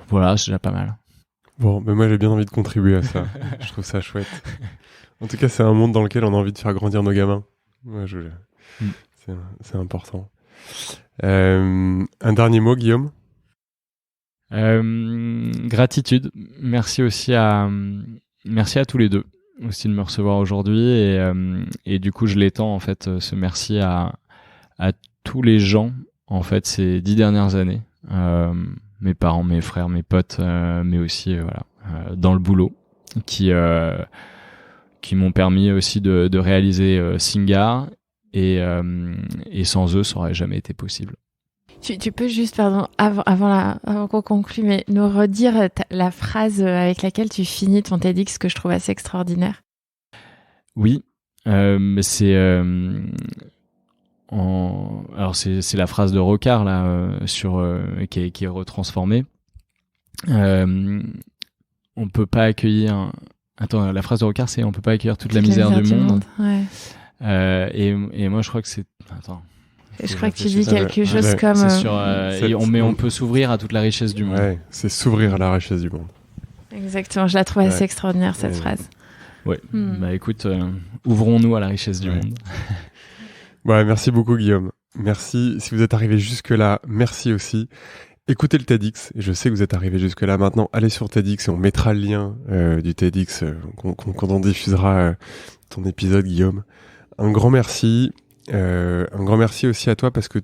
voilà, c'est déjà pas mal. Bon, mais moi j'ai bien envie de contribuer à ça. Je trouve ça chouette. En tout cas, c'est un monde dans lequel on a envie de faire grandir nos gamins. Ouais, c'est important. Un dernier mot, Guillaume? Gratitude. Merci à tous les deux aussi de me recevoir aujourd'hui et du coup je l'étends en fait ce merci à tous les gens en fait ces 10 dernières années, mes parents, mes frères, mes potes, mais aussi dans le boulot qui m'ont permis aussi de réaliser Singa et sans eux ça aurait jamais été possible. Tu peux juste, pardon, avant qu'on conclue, mais nous redire la phrase avec laquelle tu finis ton TEDx que je trouve assez extraordinaire. Oui, c'est c'est la phrase de Rocard là qui est retransformée. On peut pas accueillir. Attends, la phrase de Rocard c'est on peut pas accueillir toute la misère du monde. Ouais. Et moi je crois que c'est. Attends. Je crois que tu dis quelque chose comme... C'est sur, on peut s'ouvrir à toute la richesse du monde. Ouais, c'est s'ouvrir à la richesse du monde. Exactement, je la trouve assez extraordinaire cette phrase. Ouais, bah écoute, ouvrons-nous à la richesse du monde. Ouais, merci beaucoup Guillaume. Merci, si vous êtes arrivé jusque-là, merci aussi. Écoutez le TEDx, et je sais que vous êtes arrivé jusque-là maintenant, allez sur TEDx et on mettra le lien du TEDx quand on diffusera ton épisode Guillaume. Un grand merci aussi à toi parce que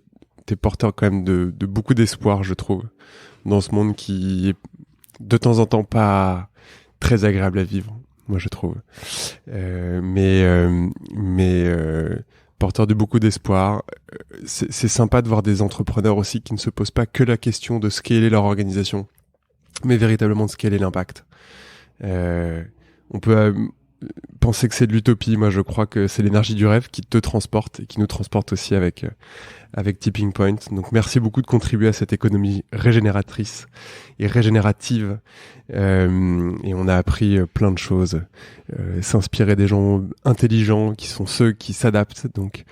t'es porteur quand même de beaucoup d'espoir, je trouve, dans ce monde qui est de temps en temps pas très agréable à vivre, moi je trouve. Mais porteur de beaucoup d'espoir. C'est sympa de voir des entrepreneurs aussi qui ne se posent pas que la question de scaler leur organisation, mais véritablement de scaler l'impact. On peut penser que c'est de l'utopie. Moi, je crois que c'est l'énergie du rêve qui te transporte et qui nous transporte aussi avec Tipping Point. Donc, merci beaucoup de contribuer à cette économie régénératrice et régénérative. Et on a appris plein de choses. S'inspirer des gens intelligents qui sont ceux qui s'adaptent. Donc,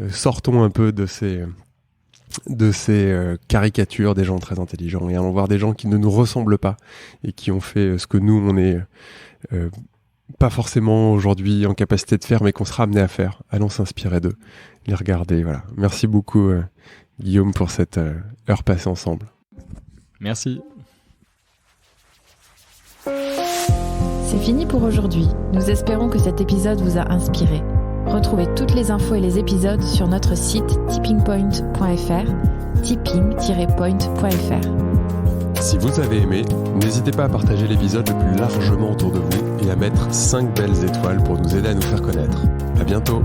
sortons un peu de ces caricatures des gens très intelligents et allons voir des gens qui ne nous ressemblent pas et qui ont fait ce que nous, on est pas forcément aujourd'hui en capacité de faire, mais qu'on sera amené à faire. Allons s'inspirer d'eux, les regarder. Voilà. Merci beaucoup, Guillaume, pour cette heure passée ensemble. Merci. C'est fini pour aujourd'hui. Nous espérons que cet épisode vous a inspiré. Retrouvez toutes les infos et les épisodes sur notre site tippingpoint.fr, tipping-point.fr. Si vous avez aimé, n'hésitez pas à partager l'épisode le plus largement autour de vous et à mettre 5 belles étoiles pour nous aider à nous faire connaître. À bientôt!